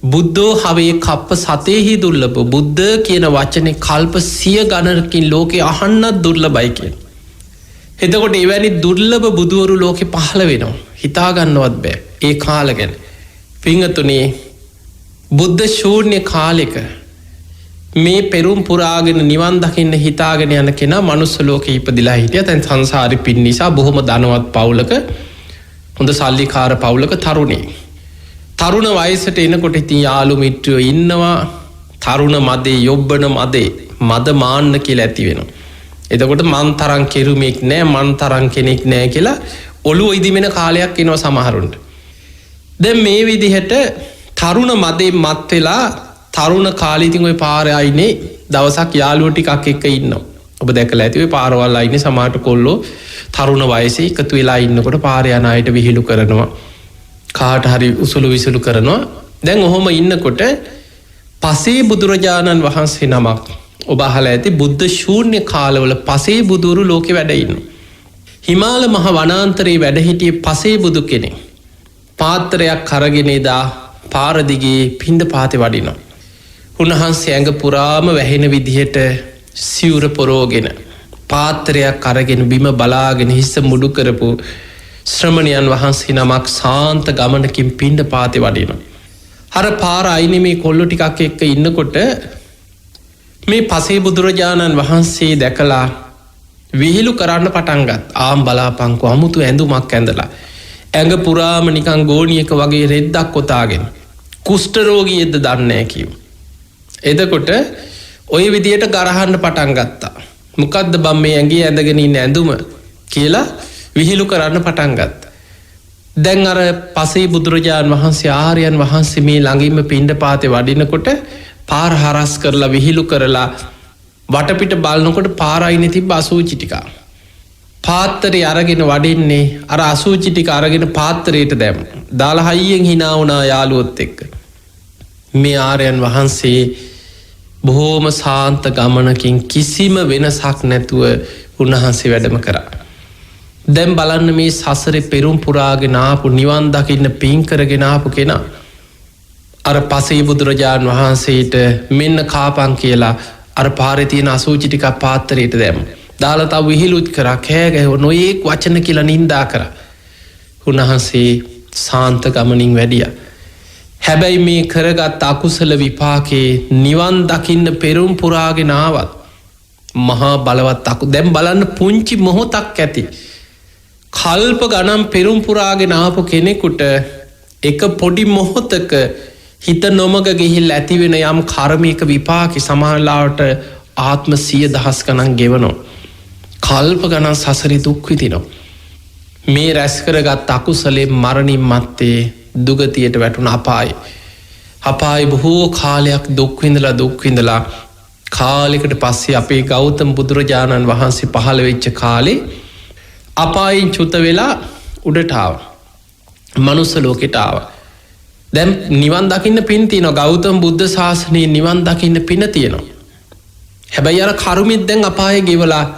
බුද්ධෝ හවේ කප්ප සතේහි දුර්ලභ. බුද්ධ කියන වචනේ කල්ප 100 ගණනකින් ලෝකේ අහන්නත් දුර්ලභයි කියන. එතකොට එවැනි දුර්ලභ බුදුවරු ලෝකෙ පහළ වෙනවා. හිතාගන්නවත් බෑ ඒ කාල ගැන. පිංගතුනේ බුද්ධ ශූන්‍ය කාලෙක මේ පෙරුම් පුරාගෙන නිවන් දකින්න හිතාගෙන යන කෙනා මනුස්ස ලෝකේ ඉපදිලා හිටියා. දැන් සංසාරේ පින් නිසා බොහොම ධනවත් පවුලක හොඳ සල්ලිකාර පවුලක තරුණේ. තරුණ වයසට එනකොට ඉතින් යාළු මිත්‍රයෝ ඉන්නවා. තරුණ මදේ යොබ්බන මදේ මද මාන්න කියලා ඇති වෙනවා. එතකොට මන් තරම් කෙරුමෙක් නෑ මන් තරම් කෙනෙක් නෑ කියලා ඔළුව ඉදිමෙන කාලයක් එනවා සමහරුන්ට. දැන් මේ විදිහට තරුණ මදේ මත් වෙලා තරුණ කාලේ ඉතින් ওই පාරේ ආයිනේ දවසක් යාළුවෝ ටිකක් එක්ක ඉන්නවා. ඔබ දැකලා ඇති ඔය පාරවල් ආයිනේ සමහරට කොල්ලෝ තරුණ වයසේ එකතු වෙලා ඉන්නකොට පාරේ යන අයට විහිළු කරනවා. කාට හරි උසුළු විසුළු කරනවා. දැන් ඔහොම ඉන්නකොට පසේ බුදුරජාණන් වහන්සේ නමක් ඔබ අහලා ඇති බුද්ධ ශූන්‍ය කාලවල පසේ බුදුරු ලෝකේ වැඩ ඉන්නවා. හිමාල මහ වනාන්තරයේ වැඩ හිටියේ පසේ බුදු කෙනෙක්. පාත්‍රයක් අරගෙන එදා පාර දිගේ පිණ්ඩපාතේ වඩිනවා. උන්වහන්සේ ඇඟ පුරාම වැහෙන විදිහට සිවුර පොරෝගෙන පාත්‍රයක් අරගෙන බිම බලාගෙන හිස මුඩු කරපු ශ්‍රමණයන් වහන්සේ නමක් සාන්ත ගමනකින් පිණ්ඩපාතේ වඩිනවා. අර පාර අයිනේ මේ කොල්ලෝ ටිකක් එක්ක ඉන්නකොට මේ පසේ බුදුරජාණන් වහන්සේ දැකලා විහිළු කරන්න පටන් ගත්තා. ආම් බලාපංකෝ අමුතු ඇඳුමක් ඇඳලා ඇඟ පුරාම නිකන් ගෝණියක වගේ රෙද්දක් කොතාගෙන කුෂ්ඨ රෝගියෙක්ද දන්නේ නැහැ කිව්වා. එතකොට ওই විදියට ගරහන්න පටන් ගත්තා. මොකද්ද බම් මේ ඇඟේ ඇඳගෙන ඉන්න ඇඳුම කියලා විහිළු කරන්න පටන් ගත්තා. දැන් අර පසේ බුදුරජාණන් වහන්සේ ආර්යයන් වහන්සේ මේ ළඟින්ම පිණ්ඩපාතේ වඩිනකොට පාර හරස් කරලා විහිළු කරලා වටපිට බලනකොට පාර අයිනේ තිබ්බ අසූචි ටික. පාත්‍රය අරගෙන වඩින්නේ අර අසූචි ටික අරගෙන පාත්‍රයට දැම්ම. දාලා හයියෙන් hina වුණා යාළුවොත් එක්ක. මේ ආර්යයන් වහන්සේ බොහෝම සාන්ත ගමනකින් කිසිම වෙනසක් නැතුව උන්වහන්සේ වැඩම කරා. දැන් බලන්න මේ සසරේ පෙරුම් පුරාගෙන ආපු නිවන් දකින්න පින් කරගෙන ආපු කෙනා අර පසේ බුදුරජාණන් වහන්සේට මෙන්න කාපන් කියලා අර පාරේ තියෙන අසූචි ටික පාත්‍රයට දැම්ම. දාලා තව විහිළුත් කරා කෑ ගැහුවා නොයේක් වචන කියලා නින්දා කරා. උන්වහන්සේ සාන්ත ගමනින් වැඩියා. හැබැයි මේ කරගත් අකුසල විපාකේ නිවන් දකින්න පෙරුම් පුරාගෙන ආවත් මහා බලවත් දැන් බලන්න පුංචි මොහොතක් ඇති. කල්ප ගණන් පෙරුම් පුරාගෙන ආපු කෙනෙකුට එක පොඩි මොහොතක හිත නොමග ගිහිල්ලා ඇති වෙන යම් කර්මික විපාකේ සමහරලාට ආත්ම 100,000 ගණන් ගෙවනවා. කල්ප ගණන් සසරේ දුක් විඳිනවා. මේ රැස් කරගත් අකුසලේ මරණින් මත්තේ දුගතියට වැටුණ අපායි. අපායි බොහෝ කාලයක් දුක් විඳලා කාලෙකට පස්සේ අපේ ගෞතම බුදුරජාණන් වහන්සේ පහළ වෙච්ච කාලේ අපායින් චුත වෙලා උඩට ආවා. මනුස්ස ලෝකෙට ආවා. දැන් නිවන් දකින්න පින් තියෙනවා. ගෞතම බුද්ධ ශාසනයේ නිවන් දකින්න පින තියෙනවා. හැබැයි අර කර්මෙත් දැන් අපායේ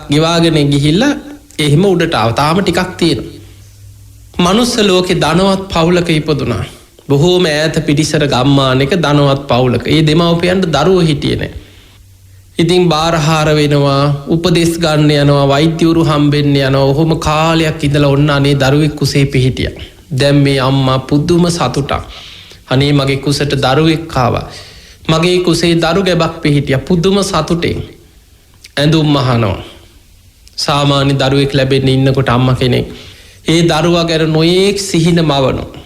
ගෙවාගෙන ගිහිල්ලා එහෙම උඩට ආවා. තාම ටිකක් තියෙනවා. මනුස්ස ලෝකේ ධනවත් පවුලක ඉපදුනා. බොහෝම ඈත පිටිසර ගම්මානයක ධනවත් පවුලක. ඒ දෙමව්පියන්ට දරුවෝ හිටියේ නැහැ. ඉතින් බාරහාර වෙනවා, උපදෙස් ගන්න යනවා, වෛද්‍යවරු හම්බෙන්න යනවා. ඔහොම කාලයක් ඉඳලා ඔන්න අනේ දරුවෙක් කුසේ පිහිටියා. දැන් මේ අම්මා පුදුම සතුටක්. අනේ මගේ කුසට දරුවෙක් ආවා. මගේ කුසේ දරු ගැබක් පිහිටියා. පුදුම සතුටෙන් ඇඳුම් මහනවා. සාමාන්‍ය දරුවෙක් ලැබෙන්න ඉන්නකොට අම්මා කෙනෙක් ඒ දරුවා ගැන නොයේක් සිහින මවනවා.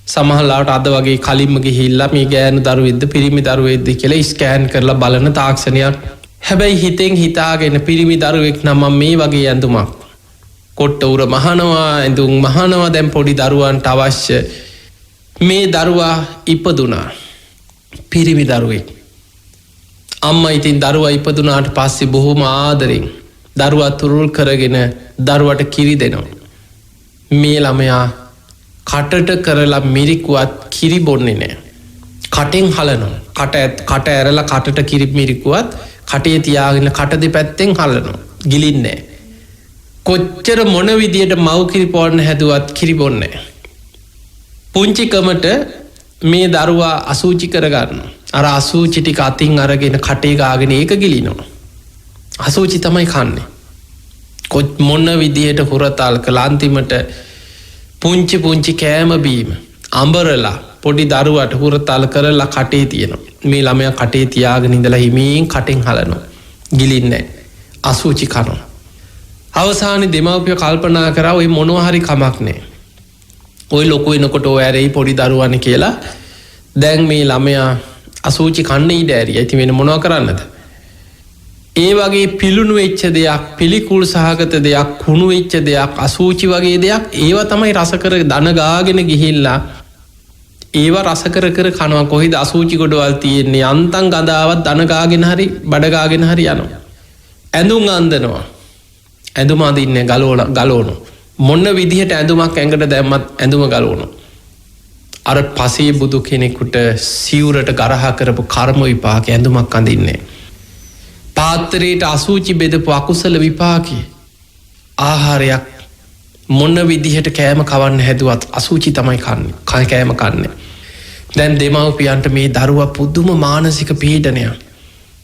සමහරලාට අද වගේ කලින්ම ගිහිල්ලා මේ ගෑනු දරුවෙක්ද පිරිමි දරුවෙක්ද කියලා ස්කෑන් කරලා බලන තාක්ෂණයක්. හැබැයි හිතෙන් හිතාගෙන පිරිමි දරුවෙක් නම් මේ වගේ ඇඳුමක් කොට්ට උර මහනවා, ඇඳුම් මහනවා. දැන් පොඩි දරුවන්ට අවශ්‍ය මේ දරුවා ඉපදුනා පිරිමි දරුවෙක්. අම්මා ඉතින් දරුවා ඉපදුනාට පස්සේ බොහොම ආදරෙන් දරුවා තුරුල් කරගෙන දරුවට කිරි දෙනවා. මේ ළමයා කටට කරලා මිරිකුවත් කිරි බොන්නේ නෑ. කටෙන් හලනවා. කට ඇරලා කටට කිරි මිරිකුවත් කටේ තියාගෙන කට දෙපැත්තෙන් හලනවා. ගිලින්නේ නෑ. කොච්චර මොන විදියට මව් කිරි පොවන්න හැදුවත් කිරි බොන්නේ නෑ. පුංචිකමට මේ දරුවා අසූචි කරගන්න. අර අසූචි ටික අතින් අරගෙන කටේ ගාගෙන ඒක ගිලිනවා. අසූචි තමයි කන්නේ. මොන විදියට හුරතල් කළා. අන්තිමට පුංචි කෑම බීම අඹරලා පොඩි දරුවට හුරතල් කරලා කටේ තියෙනවා. මේ ළමයා කටේ තියාගෙන ඉඳලා හිමින් කටෙන් හලනවා. ගිලින්නේ නැහැ. අසුචි කනවා. අවසානයේ දෙමව්පිය කල්පනා කරා ඔය මොනවා හරි කමක් නැහැ. ඔය ලොකු වෙනකොට ඔය ඇරෙයි පොඩි දරුවානේ කියලා. දැන් මේ ළමයා අසුචි කන්න ඉඩ ඇරියා. ඉතින් වෙන මොනවා කරන්නද? ඒ වගේ පිලුණු වෙච්ච දෙයක්, පිළිකුල් සහගත දෙයක්, කුණු වෙච්ච දෙයක්, අසුචි වගේ දෙයක් ඒවා තමයි රස කර දන ගාගෙන ගිහිල්ලා ඒවා රස කර කර කනවා. කොහෙද අසුචි ගොඩවල් තියෙන්නේ? අන්තම් ගඳාවත් දන ගාගෙන හරි බඩ ගාගෙන හරි යනවා. ඇඳුම් අඳිනවා. ඇඳුම අඳින්නේ ගලවනවා. මොන විදිහට ඇඳුමක් ඇඟට දැම්මත් ඇඳුම ගලවනවා. අර පසේ බුදු කෙනෙකුට සිවුරට ගරහ කරපු කර්ම විපාක ඇඳුමක් අඳින්නේ. පාත්‍රයට අසුචි බෙදපු අකුසල විපාකේ ආහාරයක් මොන විදිහට කෑම කවන්න හැදුවත් අසුචි තමයි කන්නේ. කෑම කන්නේ. දැන් දෙමව්පියන්ට මේ දරුවා පුදුම මානසික පීඩනයක්.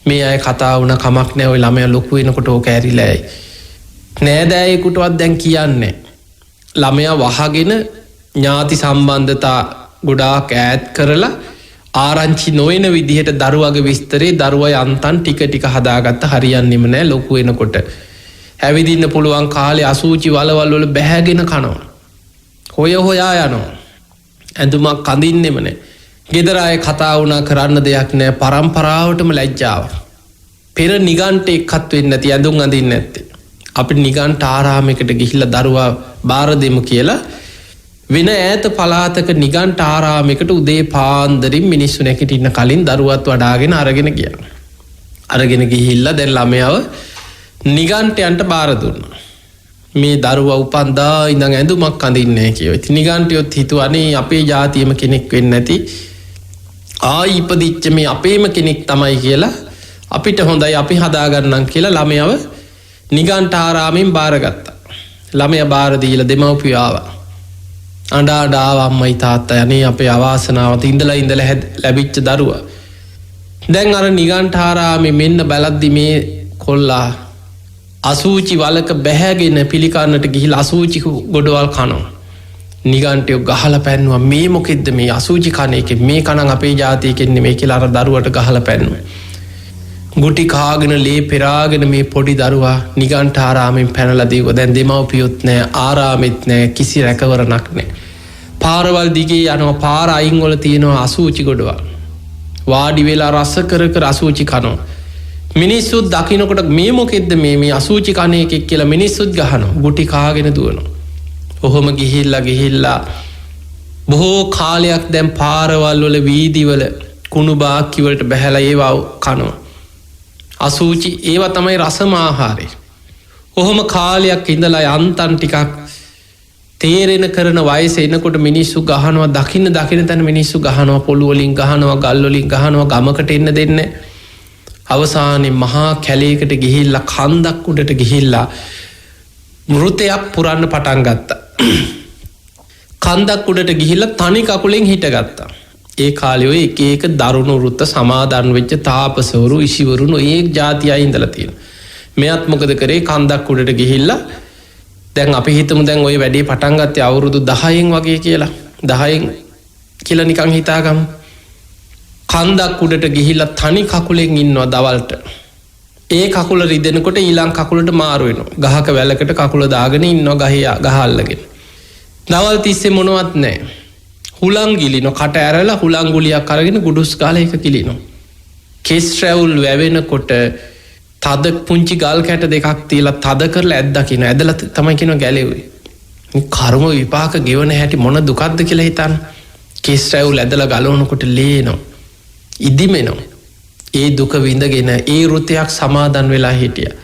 මේ අය කතා වුණ කමක් නැහැ. ඔය ළමයා ලොකු වෙනකොට ඕක ඇරිලායි. නෑදෑයෙකුටවත් දැන් කියන්නේ. ළමයා වහගෙන ඥාති සම්බන්ධතා ගොඩාක් ඈත් කරලා ආරංචි නොවන විදිහට දරුවගේ විස්තරේ දරුවා යන්තම් ටික ටික හදාගත්ත හරියන්නෙම නෑ. ලොකු වෙනකොට ඇවිදින්න පුළුවන් කාලේ අසුචි වලවල් වල බැහැගෙන කනවා. හොයා යනවා. ඇඳුමක් අඳින්නෙම නෑ. ගෙදර අය කතා වුණා කරන්න දෙයක් නෑ. පරම්පරාවටම ලැජ්ජාව. පෙර නිගන්ට එක්කත් වෙන්නේ නැති ඇඳුම් අඳින්නේ නැත්තේ. අපි නිගන්ට ආරාමයකට ගිහිල්ලා දරුවා බාර දෙමු කියලා වෙන ඈත පළාතක නිගන්ට ආරාමයකට උදේ පාන්දරින් මිනිස්සු නැගිටින්න කලින් දරුවත් වඩාගෙන අරගෙන ගියා. අරගෙන ගිහිල්ලා දැන් ළමයාව නිගන්ටයන්ට බාර දුන්නා. මේ දරුවා උපන්දා ඉඳන් ඇඳුමක් අඳින්නේ නැහැ කියලා. ඉතින් නිගන්ටයොත් හිතුවනේ අපේ ජාතියේම කෙනෙක් වෙන්නේ නැති ආයි ඉපදිච්ච මේ අපේම කෙනෙක් තමයි කියලා අපිට හොඳයි අපි හදාගන්නම් කියලා ළමයාව නිගන්ට ආරාමෙන් බාරගත්තා. ළමයා බාර දීලා දෙමව්පියෝ ආවා. අඬා අම්මයි තාත්තා යන්නේ අපේ අවාසනාවට ඉඳලා ලැබිච්ච දරුවා. දැන් අර නිගණ්ඨාරාමේ මෙන්න බලද්දි මේ කොල්ලා අසූචි වලක බැහැගෙන පිළිකන්නට ගිහිල්ලා අසූචි ගොඩවල් කනවා. නිගණ්ඨයෝ ගහලා පැන්නුවා මේ මොකෙද්ද මේ අසූචි කන එකේ මේ කණන් අපේ ජාතියකින් නෙමෙයි කියලා අර දරුවට ගහලා පැන්නුවා. ගුටි කාගෙන ලේ පෙරාගෙන මේ පොඩි දරුවා නිගණ්ඨාරාමෙන් පැනලා දීව. දැන් දෙමව්පියොත් නැහැ, ආරාමෙත් නැහැ, කිසි රැකවරණක් නැහැ. පාරවල් දිගේ යනවා, පාර අයින් වල තියෙනවා අසූචි ගොඩවල්. වාඩි වෙලා රස කර කර අසූචි කනවා. මිනිස්සුත් දකින්නකොට මේ මොකෙද්ද මේ අසූචි කන එකෙක් කියලා මිනිස්සුත් ගහනවා. ගුටි කාගෙන දුවනවා. ඔහොම ගිහිල්ලා බොහෝ කාලයක් දැන් පාරවල් වල වීදිවල කුණු බාක්කි වලට බහැලා ඒවා කනවා. අසූචි ඒවා තමයි රසම ආහාරය. ඔහොම කාලයක් ඉඳලා යන්තම් ටිකක් තේරෙන කරන වයස එනකොට මිනිස්සු ගහනවා. දකින්න තැන මිනිස්සු ගහනවා. පොළු වලින් ගහනවා, ගල් වලින් ගහනවා. ගමකට එන්න දෙන්නේ. අවසානයේ මහා කැලේකට ගිහිල්ලා කන්දක් උඩට ගිහිල්ලා මෘතයක් පුරන්න පටන් ගත්තා. කන්දක් උඩට ගිහිල්ලා තනි කකුලෙන් හිටගත්තා. ඒ කාලේ ඔය එක දරුණු වෘත්ත සමාදන් වෙච්ච තාපසවරු, ඉසිවරුන් ඒ જાති අය ඉඳලා තියෙනවා. මෙයත් මොකද කරේ? කන්දක් උඩට ගිහිල්ලා දැන් අපි හිතමු දැන් ওই වැඩේ පටන් ගත්තේ අවුරුදු 10න් වගේ කියලා. 10න් කියලා නිකන් හිතාගමු. කන්දක් උඩට ගිහිල්ලා තනි කකුලෙන් ඉන්නවා දවල්ට. ඒ කකුල රිදෙනකොට ඊළඟ කකුලට මාරු වෙනවා. ගහක වැලකට කකුල දාගෙන ඉන්නවා ගහ අල්ලගෙන. දවල් තිස්සේ මොනවත් නැහැ. හුලං ගිලිනවා. කට ඇරලා හුලං ගුලියක් අරගෙන ගුඩුස් ගාලා එක කිලිනවා. කෙස් රැවුල් වැවෙනකොට තද පුංචි ගල් කැට දෙකක් තියලා තද කරලා ඇද්දා කියන. ඇදලා තමයි කියනවා ගැලෙව්වේ. කර්ම විපාක ගෙවන හැටි මොන දුකක්ද කියලා හිතන්න. කෙස් රැවුල් ඇදලා ගලවනකොට ලේනවා. ඉදිමෙනවා. ඒ දුක විඳගෙන ඒ ෘතයක් සමාදන් වෙලා හිටියා.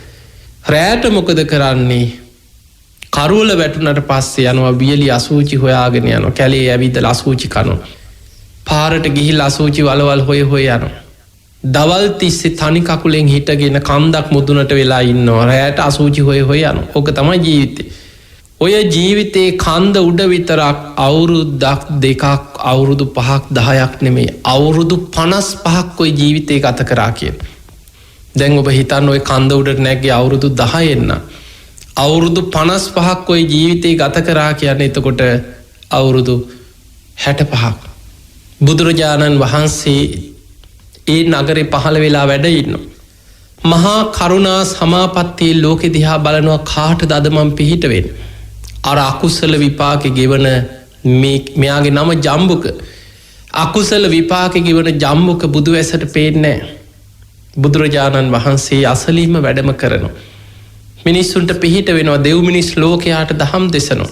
රැට මොකද කරන්නේ? කරුවල වැටුනට පස්සේ යනවා බියලි අසූචි හොයාගෙන යනවා. කැලේ ඇවිදලා අසූචි කනවා. පාරට ගිහිල්ලා අසූචි වලවල් හොය යනවා. දවල් තිස්සේ තනි කකුලෙන් හිටගෙන කන්දක් මුදුනට වෙලා ඉන්නවා. රැට අසූචි හොය යනවා. ඕක තමයි ජීවිතේ. ඔය ජීවිතේ කන්ද උඩ විතරක් අවුරුද්දක් දෙකක් අවුරුදු 5ක් 10ක් නෙමෙයි අවුරුදු 55ක් ඔය ජීවිතේ ගත කරා කියන. දැන් ඔබ හිතන්න ඔය කන්ද උඩට නැග්ගේ අවුරුදු 10 එන්න. අවුරුදු 55ක් ඔය ජීවිතේ ගත කරා කියන්නේ එතකොට අවුරුදු 65ක්. බුදුරජාණන් වහන්සේ ඒ නගරේ පහළ වෙලා වැඩ ඉන්නවා. මහා කරුණා සමාපත්තියේ ලෝකෙ දිහා බලනවා කාටද අද මම පිහිට වෙන්නේ. අර අකුසල විපාකෙ ගෙවන මෙයාගේ නම ජම්බුක. අකුසල විපාකෙ ගෙවන ජම්බුක බුදු ඇසට පේන්නේ නැහැ. බුදුරජාණන් වහන්සේ අසලීම වැඩම කරනවා. මිනිස්සුන්ට පිහිට වෙනවා. දෙව් මිනිස් ලෝකයාට දහම් දෙසනවා.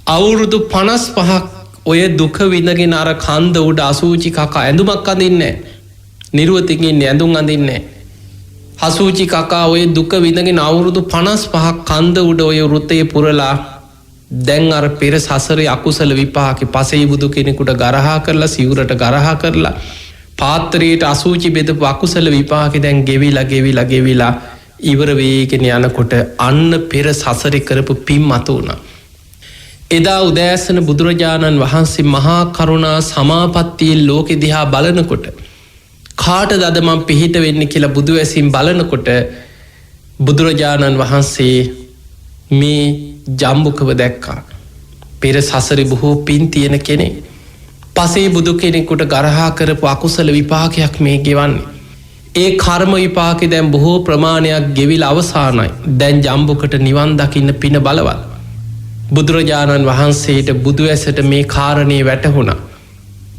අවුරුදු 55ක් ඔය දුක විඳගෙන අර කන්ද උඩ අසූචි කකා ඇඳුමක් අඳින්නේ නැහැ. නිර්වතිකින් ඇඳුම් අඳින්නේ නැහැ. අසූචි කකා ඔය දුක විඳගෙන අවුරුදු 55ක් කන්ද උඩ ඔය වෘතේ පුරලා දැන් අර පෙර සසරේ අකුසල විපාකේ පසේ බුදු කෙනෙකුට ගරහා කරලා සිවුරට ගරහා කරලා පාත්‍රයට අසූචි බෙදපු අකුසල විපාකේ දැන් ගෙවිලා ඉවර වේගෙන යනකොට අන්න පෙර සසරේ කරපු පින් මතු වුණා. එදා උදෑසන බුදුරජාණන් වහන්සේ මහා කරුණා සමාපත්තියේ ලෝකෙ දිහා බලනකොට කාටද අද මම පිහිට වෙන්නේ කියලා බුදු ඇසින් බලනකොට බුදුරජාණන් වහන්සේ මේ ජම්බුකව දැක්කා. පෙර සසරේ බොහෝ පින් තියෙන කෙනෙක්. පසේ බුදු කෙනෙකුට ගරහා කරපු අකුසල විපාකයක් මේ ගෙවන්නේ. ඒ කර්ම විපාකේ දැන් බොහෝ ප්‍රමාණයක් ගෙවිලා අවසానයි. දැන් ජම්බුකට නිවන් දකින්න පින බලවත්. බුදුරජාණන් වහන්සේට බුදු ඇසට මේ කාරණේ වැටහුණා.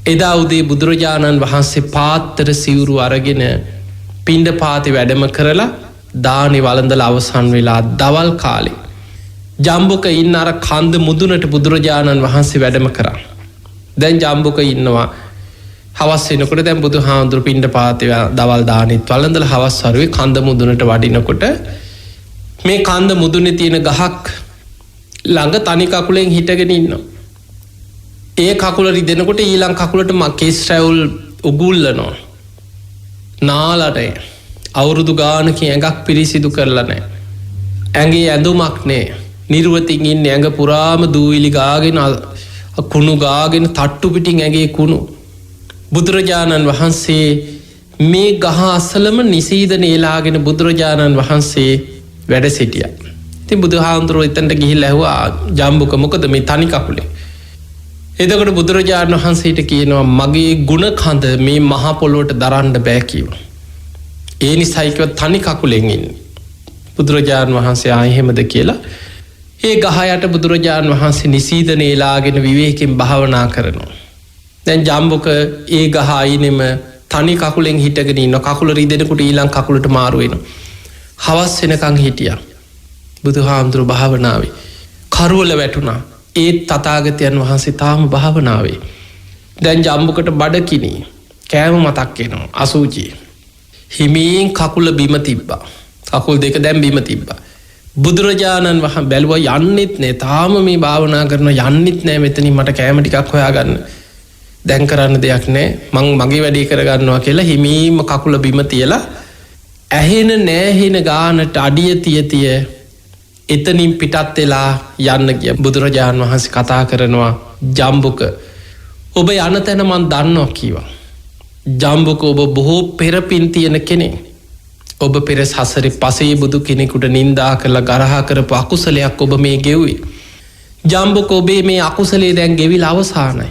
එදා උදේ බුදුරජාණන් වහන්සේ පාත්තර සිවුරු අරගෙන පිණ්ඩපාතේ වැඩම කරලා දානි වළඳලා අවසන් වෙලා දවල් කාලේ ජම්බුක ඉන්න අර කන්ද මුදුනට බුදුරජාණන් වහන්සේ වැඩම කරා. දැන් ජම්බුක ඉන්නවා. හවස් වෙනකොට දැන් බුදුහාමුදුරු පිණ්ඩපාතේ දවල් දානෙත් වළඳලා හවස් වරුවේ කන්ද මුදුනට වඩිනකොට මේ කන්ද මුදුනේ තියෙන ගහක් ළඟ තනි කකුලෙන් හිටගෙන ඉන්නවා. ඒ කකුල රිදෙනකොට ඊළඟ කකුලට කෙස් රැවුල් උගුල්ලනවා. නාලට අවුරුදු ගානකින් ඇඟක් පිරිසිදු කරලා නැහැ. ඇඟේ ඇඳුමක් නැහැ. නිර්වතින් ඉන්නේ ඇඟ පුරාම දූවිලි ගාගෙන කුණු ගාගෙන තට්ටු පිටින් ඇඟේ කුණු. බුදුරජාණන් වහන්සේ මේ ගහ අසලම නිසීදන එලාගෙන බුදුරජාණන් වහන්සේ වැඩ සිටියා. ඉතින් බුදුහාමුදුරුවෝ එතනට ගිහිල්ලා ඇහුවා ජම්බුක මොකද මේ තනි කකුලේ? එතකොට බුදුරජාණන් වහන්සේට කියනවා මගේ ගුණ කඳ මේ මහ පොළොවට දරන්න බෑ කිව්වා. ඒ නිසායි කිව්වා තනි කකුලෙන් ඉන්නේ. බුදුරජාණන් වහන්සේ ආයෙමද කියලා ඒ ගහ යට බුදුරජාණන් වහන්සේ නිසීදන එලාගෙන විවේකයෙන් භාවනා කරනවා. දැන් ජම්බුක ඒ ගහ අයිනෙම තනි කකුලෙන් හිටගෙන ඉන්න. කකුල රිදෙනකොට ඊළඟ කකුලට මාරු වෙනවා. හවස් වෙනකන් හිටියා. බුදුහාමුදුරු භාවනාවේ කරවල වැටුණා. ඒත් තථාගතයන් වහන්සේ තාම භාවනාවේ. දැන් ජම්බුකට බඩකිනි කෑම මතක් වෙනවා. අසූචි. හිමින් කකුල බිම තිබ්බා. කකුල් දෙක දැන් බිම තිබ්බා. බුදුරජාණන් වහන්සේ බැලුවා යන්නෙත් නෑ. තාම මේ භාවනා කරන යන්නෙත් නෑ මෙතනින් මට කෑම ටිකක් හොයාගන්න. දැන් කරන්න දෙයක් නෑ. මං මගේ වැඩේ කරගන්නවා කියලා හිමීම කකුල බිම තියලා ඇහෙන නෑහෙන ගානට අඩිය තිය එතනින් පිටත් වෙලා යන්න ගිය. බුදුරජාණන් වහන්සේ කතා කරනවා ජම්බුක ඔබ යන තැන මන් දන්නවා කීවා. ජම්බුක ඔබ බොහෝ පෙරපින් තියෙන කෙනෙක්. ඔබ පෙර සසරේ පසේ බුදු කෙනෙකුට නින්දා කරලා ගරහා කරපු අකුසලයක් ඔබ මේ ගෙව්වේ. ජම්බුක ඔබේ මේ අකුසලේ දැන් ගෙවිලා අවසానයි.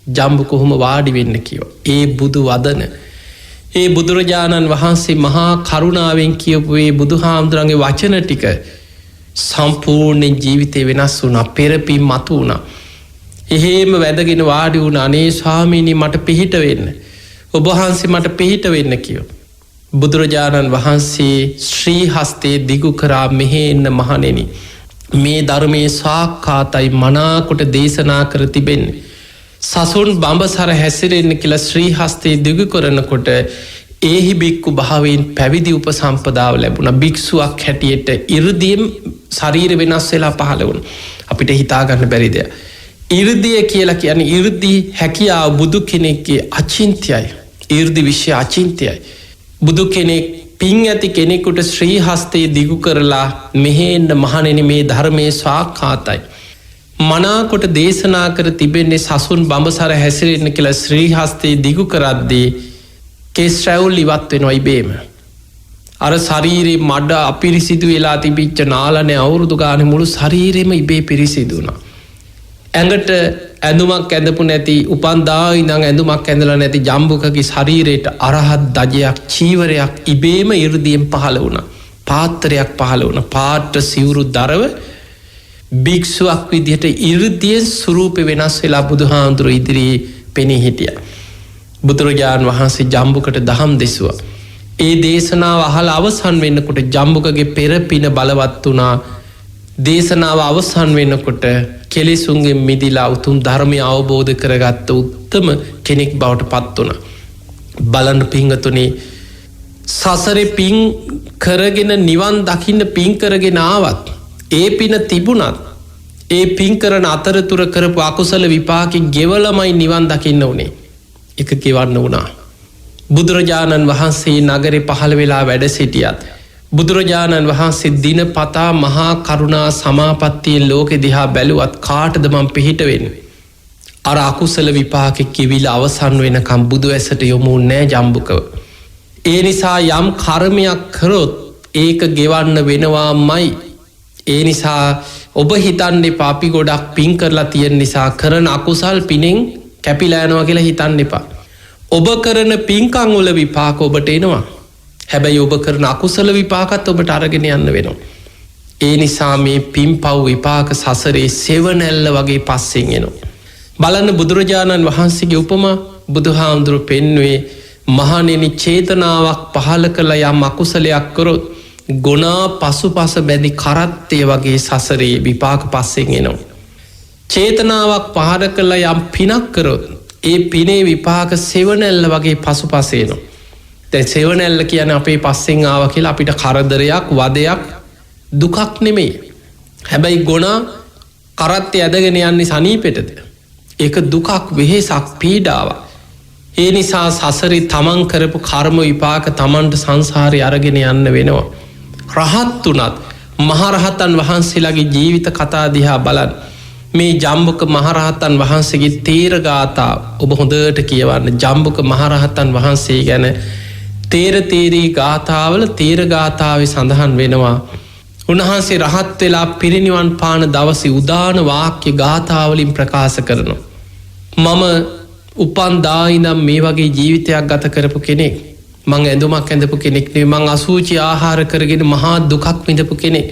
ජම්බුක කොහොම වාඩි වෙන්න කිව්වා. ඒ බුදු වදන ඒ බුදුරජාණන් වහන්සේ මහා කරුණාවෙන් කියපු ඒ බුදුහාමුදුරන්ගේ වචන ටික සම්පූර්ණ ජීවිතේ වෙනස් වුණා. පෙරපින් මතු වුණා. එහෙම වැදගෙන වාඩි වුණා. අනේ ස්වාමීනි මට පිහිට වෙන්න. ඔබ වහන්සේ මට පිහිට වෙන්න කිව්වා. බුදුරජාණන් වහන්සේ ශ්‍රී හස්තේ දිගු කරා මෙහෙ එන්න මහණෙනි. මේ ධර්මයේ සාක්කාතයි මනාකොට දේශනා කර තිබෙන්නේ. සසුන් බඹසර හැසිරෙන්න කියලා ශ්‍රී හස්තේ දිගු කරනකොට ඒහි බික්කු භාවයෙන් පැවිදි උපසම්පදාව ලැබුණ. භික්ෂුවක් හැටියට ඉර්දියෙන් ශරීර වෙනස් වෙලා පහළ වුණ. අපිට හිතාගන්න බැරි දෙයක්. ඉර්දිය කියලා කියන්නේ ඉර්දි හැකියාව බුදු කෙනෙක්ගේ අචින්ත්‍යයි. ඉර්දි විශ්ය අචින්ත්‍යයි. බුදු කෙනෙක් පින් ඇති කෙනෙකුට ශ්‍රී හස්තේ දිගු කරලා මෙහෙ එන්න මහණෙනි මේ ධර්මයේ සාක්කාතයි. මනාකොට දේශනා කර තිබෙන්නේ සසුන් බඹසර හැසිරෙන්න කියලා ශ්‍රී හස්තේ දිගු කරද්දී කෙස් රැවුල් ඉවත් වෙනවා ඉබේම. අර ශරීරේ මඩ අපිරිසිදු වෙලා තිබිච්ච නාලනේ අවුරුදු ගානේ මුළු ශරීරෙම ඉබේ පිරිසිදු වුණා. ඇඟට ඇඳුමක් ඇඳපු නැති උපන්දා ඉඳන් ඇඳුමක් ඇඳලා නැති ජම්බුකගේ ශරීරයට අරහත් දජයක් චීවරයක් ඉබේම 이르දියෙන් පහළ වුණා. පාත්‍රයක් පහළ වුණා. පාත්‍ර සිවුරු දරව භික්ෂුවක් විදිහට 이르දියෙන් ස්වරූපේ වෙනස් වෙලා බුදුහාමුදුරු ඉදිරියේ පෙනී හිටියා. බුදුරජාණන් වහන්සේ ජම්බුකට දහම් දෙසුවා. ඒ දේශනාව අහලා අවසන් වෙන්නකොට ජම්බුකගේ පෙර පින බලවත් වුණා. දේශනාව අවසන් වෙනකොට කෙලෙසුන්ගෙන් මිදිලා උතුම් ධර්මය අවබෝධ කරගත්ත උත්තම කෙනෙක් බවට පත් වුණා. බලන්න පිංගතුනි, සසරේ පින් කරගෙන නිවන් දකින්න පින් කරගෙන ආවත් ඒ පින තිබුණත් ඒ පින් කරන අතරතුර කරපු අකුසල විපාකෙන් ගෙවලමයි නිවන් දකින්න උනේ. එක ගෙවන්න වුණා. බුදුරජාණන් වහන්සේ නගරේ පහළ වෙලා වැඩ සිටියත් බුදුරජාණන් වහන්සේ දින පතා මහා කරුණා සමාපත්තියෙන් ලෝකෙ දිහා බැලුවත් කාටද මං පිහිට වෙන්නේ? අර අකුසල විපාකෙ කිවිලා අවසන් වෙනකම් බුදු ඇසට යොමු නෑ ජම්බුකව. ඒ නිසා යම් කර්මයක් කරොත් ඒක ගෙවන්න වෙනවාමයි. ඒ නිසා ඔබ හිතන්න එපා අපි ගොඩක් පින් කරලා තියෙන නිසා කරන අකුසල් පිනෙන් කැපිලා යනවා කියලා හිතන්න එපා. ඔබ කරන පින්කම් වල විපාක ඔබට එනවා. හැබැයි ඔබ කරන අකුසල විපාකත් ඔබට අරගෙන යන්න වෙනවා. ඒ නිසා මේ පින්පව් විපාක සසරේ සෙවණැල්ල වගේ පස්සෙන් එනවා. බලන්න බුදුරජාණන් වහන්සේගේ උපමා බුදුහාමුදුරු පෙන්වුවේ මහණෙනි චේතනාවක් පහළ කළ යම් අකුසලයක් කරොත් ගුණා පසුපස බැඳි කරත්තය වගේ සසරේ විපාක පස්සෙන් එනවා. චේතනාවක් පහළ කළ යම් පිනක් කරොත් ඒ පිනේ විපාක සෙවණැල්ල වගේ පසුපසේනවා. දැන් සෙවණැල්ල කියන්නේ අපේ පස්සෙන් ආවා කියලා අපිට කරදරයක් වදයක් දුකක් නෙමෙයි. හැබැයි ගුණා කරත්තය ඇදගෙන යන්නේ සනීපෙටද? ඒක දුකක්, වෙහෙසක්, පීඩාවක්. ඒ නිසා සසරේ තමන් කරපු කර්ම විපාක තමන්ට සංසාරේ අරගෙන යන්න වෙනවා. රහත් උනත් මහරහතන් වහන්සේලාගේ ජීවිත කතා දිහා බලන්න. මේ ජම්බුක මහරහතන් වහන්සේගේ තේර ගාථා ඔබ හොඳට කියවන්න. ජම්බුක මහරහතන් වහන්සේ ගැන තේරී ගාථාවල තේර ගාථාවේ සඳහන් වෙනවා. උන්වහන්සේ රහත් වෙලා පිරිනිවන් පාන දවසේ උදාන වාක්‍ය ගාථාවලින් ප්‍රකාශ කරනවා. මම උපන්දා ඉඳන් මේ වගේ ජීවිතයක් ගත කරපු කෙනෙක්. මං ඇඳුමක් ඇඳපු කෙනෙක් නෙවෙයි. මං අසුචි ආහාර කරගෙන මහා දුකක් විඳපු කෙනෙක්.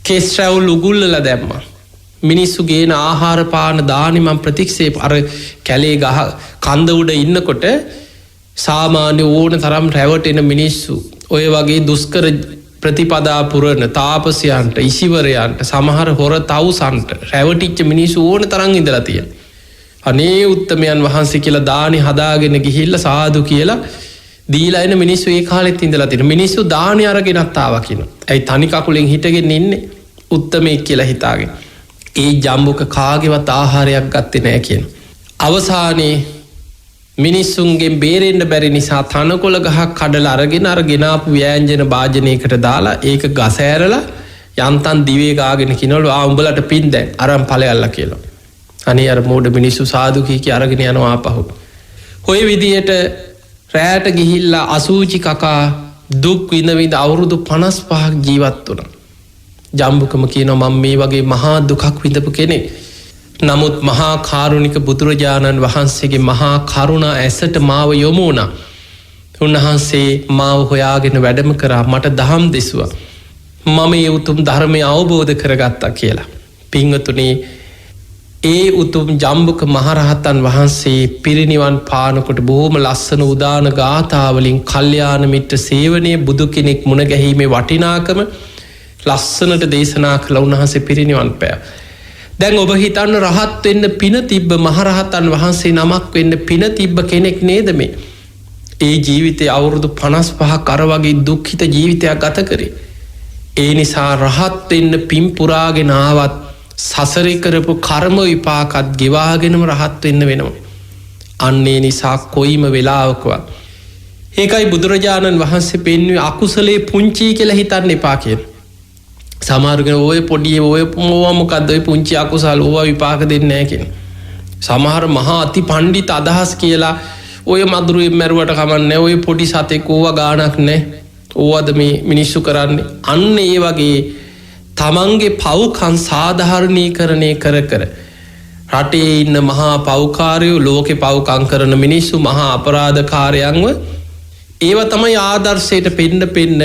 කෙස් රැවුල් උගුල්ලලා දැම්මා. මිනිස්සු ගේන ආහාර පාන දානි මං ප්‍රතික්ෂේප අර කැලේ ගහ කන්ද උඩ ඉන්නකොට සාමාන්‍ය ඕන තරම් රැවටෙන මිනිස්සු ඔය වගේ දුෂ්කර ප්‍රතිපදා පුරන තාපසයන්ට ඉසිවරයන්ට සමහර හොර තවුසන්ට රැවටිච්ච මිනිස්සු ඕන තරම් ඉඳලා තියෙන. අනේ උත්තමයන් වහන්සේ කියලා දානි හදාගෙන ගිහිල්ලා සාදු කියලා දීලා එන මිනිස්සු ඒ කාලෙත් ඉඳලා තියෙන. මිනිස්සු දානි අරගෙනත් ආවා කියනවා. ඇයි තනි කකුලෙන් හිටගෙන ඉන්නේ? උත්තමයෙක් කියලා හිතාගෙන. ඒ ජම්බුක කාගේවත් ආහාරයක් ගත්තේ නැහැ කියන. අවසානයේ මිනිස්සුන්ගෙන් බේරෙන්න බැරි නිසා තනකොළ ගහක් කඩලා අරගෙන අර ගෙනාපු ව්‍යංජන භාජනයකට දාලා ඒක ගස ඇරලා යන්තම් දිවේ ගාගෙන කිනවලු උඹලට පින් දැන් අරන් ඵලයල්ලා කියලා. අනේ අර මෝඩ මිනිස්සු සාදු කී අරගෙන යනවා ආපහු. ඔය විදියට රැයට ගිහිල්ලා අසූචි කකා දුක් විඳ අවුරුදු 55ක් ජීවත් වුණා. ජම්බුකම කියනවා මම මේ වගේ මහා දුකක් විඳපු කෙනෙක්. නමුත් මහා කාරුණික බුදුරජාණන් වහන්සේගේ මහා කරුණා ඇසට මාව යොමු වුණා. උන්වහන්සේ මාව හොයාගෙන වැඩම කරා මට දහම් දෙසුවා. මම මේ උතුම් ධර්මය අවබෝධ කරගත්තා කියලා. පින්වතුනි, ඒ උතුම් ජම්බුක මහරහතන් වහන්සේ පිරිනිවන් පානකොට බොහොම ලස්සන උදාන ගාථාවලින් කල්යාණ මිත්‍ර සේවනයේ බුදු කෙනෙක් මුණ ගැහිීමේ වටිනාකම ලස්සනට දේශනා කළ උන්වහන්සේ පිරිනිවන් පෑ. දැන් ඔබ හිතන්න රහත් වෙන්න පින තිබ්බ මහරහතන් වහන්සේ නමක් වෙන්න පින තිබ්බ කෙනෙක් නේද මේ? ඒ ජීවිතේ අවුරුදු 55ක් අර වගේ දුක්ඛිත ජීවිතයක් ගත කරේ. ඒ නිසා රහත් වෙන්න පින් පුරාගෙන ආවත් සසරේ කරපු කර්ම විපාකත් ගෙවාගෙනම රහත් වෙන්න වෙනවා. අන්නේ නිසා කොයිම වෙලාවකවත් ඒකයි බුදුරජාණන් වහන්සේ පෙන්වුවේ අකුසලේ පුංචි කියලා හිතන්න එපා කියලා. සමහරගෙන ඔය පොඩි ඔය මොකක්ද ඔය පුංචි අකුසල් ඕවා විපාක දෙන්නේ නැහැ කියන. සමහර මහා අති පණ්ඩිත අදහස් කියලා ඔය මදුරුවෙන් මැරුවට කමන්නේ ඔය පොඩි සතෙක් ඕවා ගාණක් නැහැ. ඕවද මේ මිනිස්සු කරන්නේ. අන්න ඒ වගේ තමන්ගේ පව්කම් සාධාරණීකරණය කර රටේ ඉන්න මහා පව්කාරයෝ ලෝකෙ පව්කං කරන මිනිස්සු මහා අපරාධකාරයන්ව ඒව තමයි ආදර්ශයට පෙන්න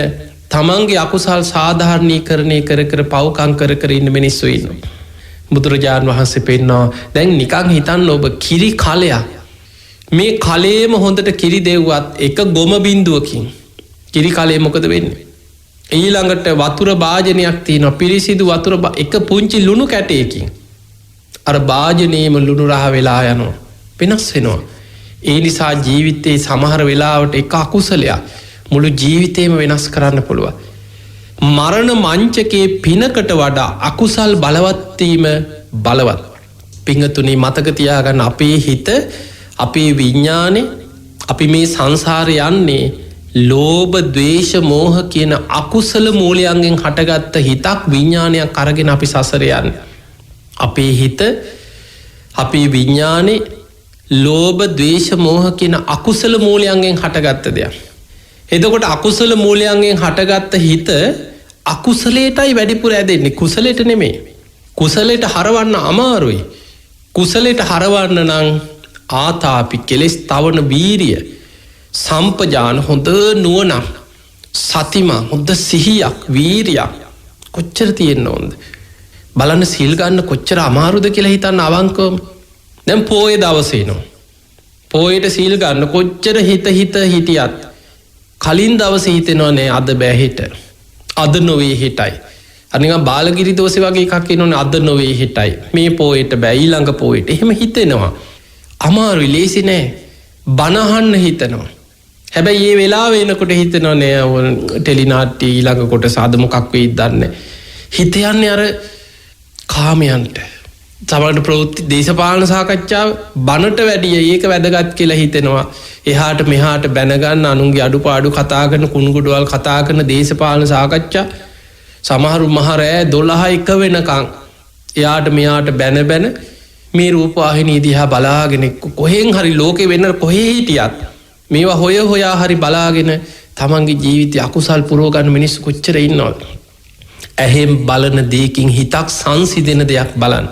තමන්ගේ අකුසල් සාධාරණීකරණය කර පව්කං කර ඉන්න මිනිස්සු ඉන්න. බුදුරජාණන් වහන්සේ පෙන්නවා දැන් නිකං හිතන්න ඔබ කිරි කලයක් මේ කලේම හොඳට කිරි දෙව්වත් එක ගොම බින්දුවකින් කිරි කලේ මොකද වෙන්නේ. ඊළඟට වතුර භාජනයක් තියෙන පිරිසිදු වතුර එක පුංචි ලුණු කැටයකින් අර භාජනයම ලුණු රහ වෙලා යනවා වෙනස් වෙනවා. ඒ නිසා ජීවිතයේ සමහර වෙලාවට එක අකුසලයක් මුළු ජීවිතේම වෙනස් කරන්න පුළුවන්. මරණ මංචකයේ පිනකට වඩා අකුසල් බලවත්වීම බලවත්. පිංහතුනේ මතක තියාගන්න අපේ හිත අපේ විඤ්ඥානය අපි මේ සංසාරය යන්නේ ලෝභ ද්වේෂ මෝහ කියන අකුසල මූලයන්ගෙන් හටගත්ත හිතක් විඤ්ඥානයක් කරගෙන අපි සසරයන්න. අපේ හිත අපේ විඤ්ඥානේ ලෝභ ද්වේෂ මෝහ කියන අකුසල මූලයන්ගෙන් හටගත්ත දෙයක්. එතකොට අකුසල මූලයන්ගෙන් හටගත්ත හිත අකුසලේටයි වැඩිපුර ඇදෙන්නේ කුසලට නෙමේ. කුසලට හරවන්න අමාරුයි. කුසලට හරවන්න නං ආතාපි කෙලෙස් තවන වීරිය සම්පජාන හොඳ නුවනක් සතිම හොඳ සිහියක් වීරියක් කොච්චර තියෙන්න්න ඕොන්ද. බලන්න සිල්ගන්න කොච්චර අමාරුද කියලා හිතන්න අවංකවම දැම් පෝය දවසේනවා. පෝයට සීල්ගන්න කොච්චර හිත හිටියත් කලින් දවස හිතෙනවා නෑ අද බෑහිට අද නොවේ හිටයි. අනික බාලගිරි දෝසි වගේ එකක් නොන අද නොවේ හිටයි මේ පෝයට බැයි ළඟ පෝයට එහෙම හිතෙනවා. අමාරු ලේසි නෑ බණහන්න හිතනවා. හැබැයි ඒ වෙලා වෙනකොට හිතනවා නෑ ටෙලිනාට්ටි ඊළඟ කොට සාධමොකක් වෙයි දන්න. හිතයන්නේ අර කාමයන්ට සමට ප්‍රෘත්ති දේශපාලන සාකච්ඡාව බණට වැඩිය ඒක වැදගත් කියලා හිතෙනවා. එහාට මෙහාට බැනගන්න අනුන්ගේ අඩු පාඩු කතාගන කුණුගුඩුවල් කතා කරන දේශපාලන සාකච්ඡා සමහරු මහරෑ 12 වෙනකං එයාට මෙයාට බැන මේ රූපවාහිනී දිහා බලාගෙන කොහෙන් හරි ලෝකෙ වෙන්න කොහේ හිටියත් මේවා හොය හොයා හරි බලාගෙන තමන්ගේ ජීවිතය අකුසල් පුරෝගන්න මිනිස්සු කොච්චර ඉන්නවද. ඇහෙම් බලන දෙයකින් හිතක් සංසිදෙන දෙයක් බලන්න.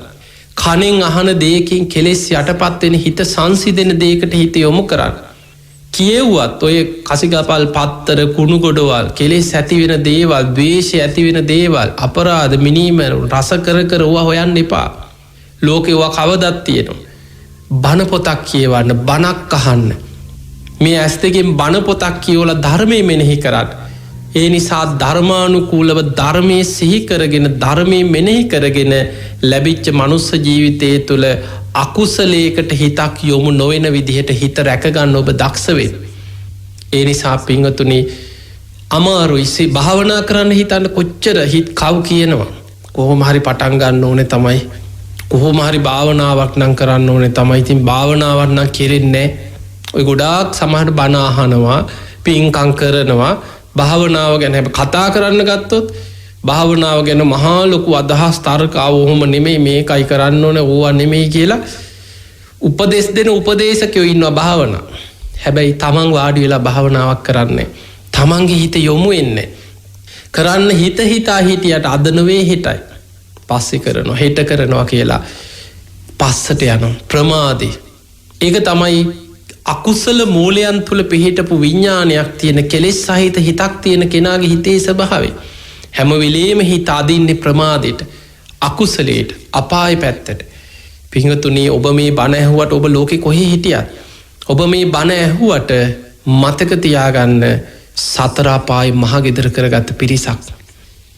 කනෙන් අහන දෙයකින් කෙලෙස් යටපත්වෙන හිත සංසිදෙන දෙයකට හිත යොමු කරන්න. කියෙව්වත් ඔය කසිගපල් පත්තර කුණු ගොඩවල් කෙලෙස් ඇතිවෙන දේවල් දවේශය ඇතිවෙන දේවල් අපරාධ මිනීමරු රස කර ඕවා හොයන්න එපා. ලෝකෙවා කවදත් තියෙනවා. බණ පොතක් කියවන්න බණක් අහන්න. මේ ඇස් දෙකෙන් බණ පොතක් කියවල ධර්මය මෙනෙහි කරන්න. ඒ නිසා ධර්මානුකූලව ධර්මය සිහිකරගෙන ධර්මය මෙනෙහි කරගෙන ලැබිච්ච මනුස්ස ජීවිතය තුළ අකුසලේකට හිතක් යොමු නොවෙන විදිහට හිත රැකගන්න ඔබ දක්ෂවෙන්. ඒ නිසා පිංහතුනි අමාරු ඉස්සේ භාවනා කරන්න හිතන්න කොච්චර හිත් කව් කියනවා. කොහොම හරි පටන්ගන්න ඕනෙ තමයි. කොහොම හරි භාවනාවක් නං කරන්න ඕනෙ තමයි ඉතින් භාවනාවක් නම් කෙරෙන්නේ. ඔය ගොඩාක් සමහට බනාහනවා පින්කං කරනවා භාවනාව ගැන කතා කරන්න ගත්තොත් භාවනාව ගැන මහාලොකු අදහස් තර්කාව ඔහොම නෙමෙයි මේකයි කරන්න ඕන ඕවා නෙමෙයි කියලා උපදෙස් දෙන උපදේශකයෝ ඉන්නවා භාවනා. හැබැයි තමන් වාඩි වෙලා භාවනාවක් කරන්නේ. තමන්ගේ හිත යොමු වෙන්නේ. කරන්න හිත හිතා හිටියට අද නොවේ හිටයි. පස්සේ කරනවා හෙට කරනවා කියලා පස්සට යනවා ප්‍රමාදී. ඒක තමයි අකුසල මූලයන් තුළ පිහිටපු විඤ්ඥානයක් තියෙන කෙලෙස් සහිත හිතක් තියෙන කෙනාගේ හිතේ ස්වභාවය. හැම වෙලේම හිත අදින්නේ ප්‍රමාදයට අකුසලයට අපාය පැත්තට. පිංහතුනේ ඔබ මේ බණ ඇහුවට ඔබ ලෝකෙ කොහේ හිටියත් ඔබ මේ බණ ඇහුවට මතක තියාගන්න සතරාපාය මහගෙදර කරගත්ත පිරිසක්.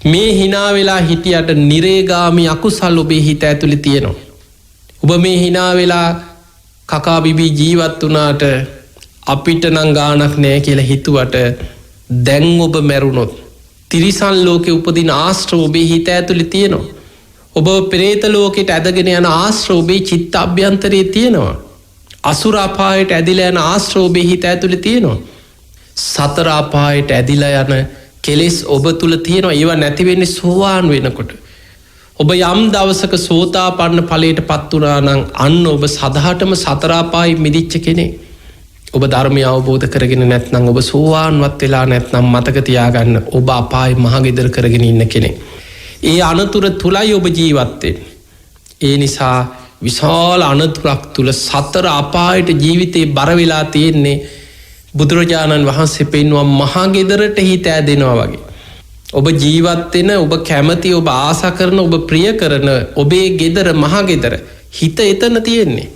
මේ හිනා වෙලා හිටියට නිරේගාමි අකුසල් ඔබේ හිත ඇතුළි තියෙනවා. ඔබ මේ හිනා වෙලා කකා බිබී ජීවත් වනාට අපිට නං ගානක් නෑ කියලා හිතුවට දැන් ඔබ මැරුණොත් තිරිසන් ලෝකෙ උපදින ආශ්‍ර ඔබේ හිත ඇතුළි තියෙනවා. ඔබ පෙරේත ලෝකෙට ඇදගෙන යන ආශ්‍ර ඔබේ චිත්ත අභ්‍යන්තරයේ තියෙනවා. අසුරාපායට ඇදිල යන ආශ්‍ර ඔබේ හිත ඇතුළි තියෙනවා. සතරාපායට ඇදිලා යන කෙලෙස් ඔබ තුළ තියෙනවා. ඒවා නැතිවෙන්නේ සෝවාන් වෙනකොට. ඔබ යම් දවසක සෝතාපන්න ඵලයට පත් වුණා නම් අන්න ඔබ සදහටම සතරාපායි මිදිච්ච කෙනෙක්. ඔබ ධර්මය අවබෝධ කරගෙන නැත්නම් ඔබ සෝවාන්වත් වෙලා නැත්නම් මතක තියාගන්න ඔබ අපායි මහගෙදර කරගෙන ඉන්න කෙනෙක්. ඒ අනතුර තුලයි ඔබ ජීවත් වෙන්නේ. ඒ නිසා විශාල අනතුරක් තුළ සතර අපායට ජීවිතේ බර වෙලා තියෙන්නේ බුදුරජාණන් වහන්සේ පෙන්වුවා මහා ගෙදරට හිත ඇදෙනවා වගේ. ඔබ ජීවත් වෙන, ඔබ කැමති, ඔබ ආසා කරන, ඔබ ප්‍රිය කරන ඔබේ ගෙදර මහා ගෙදර හිත එතන තියෙන්නේ.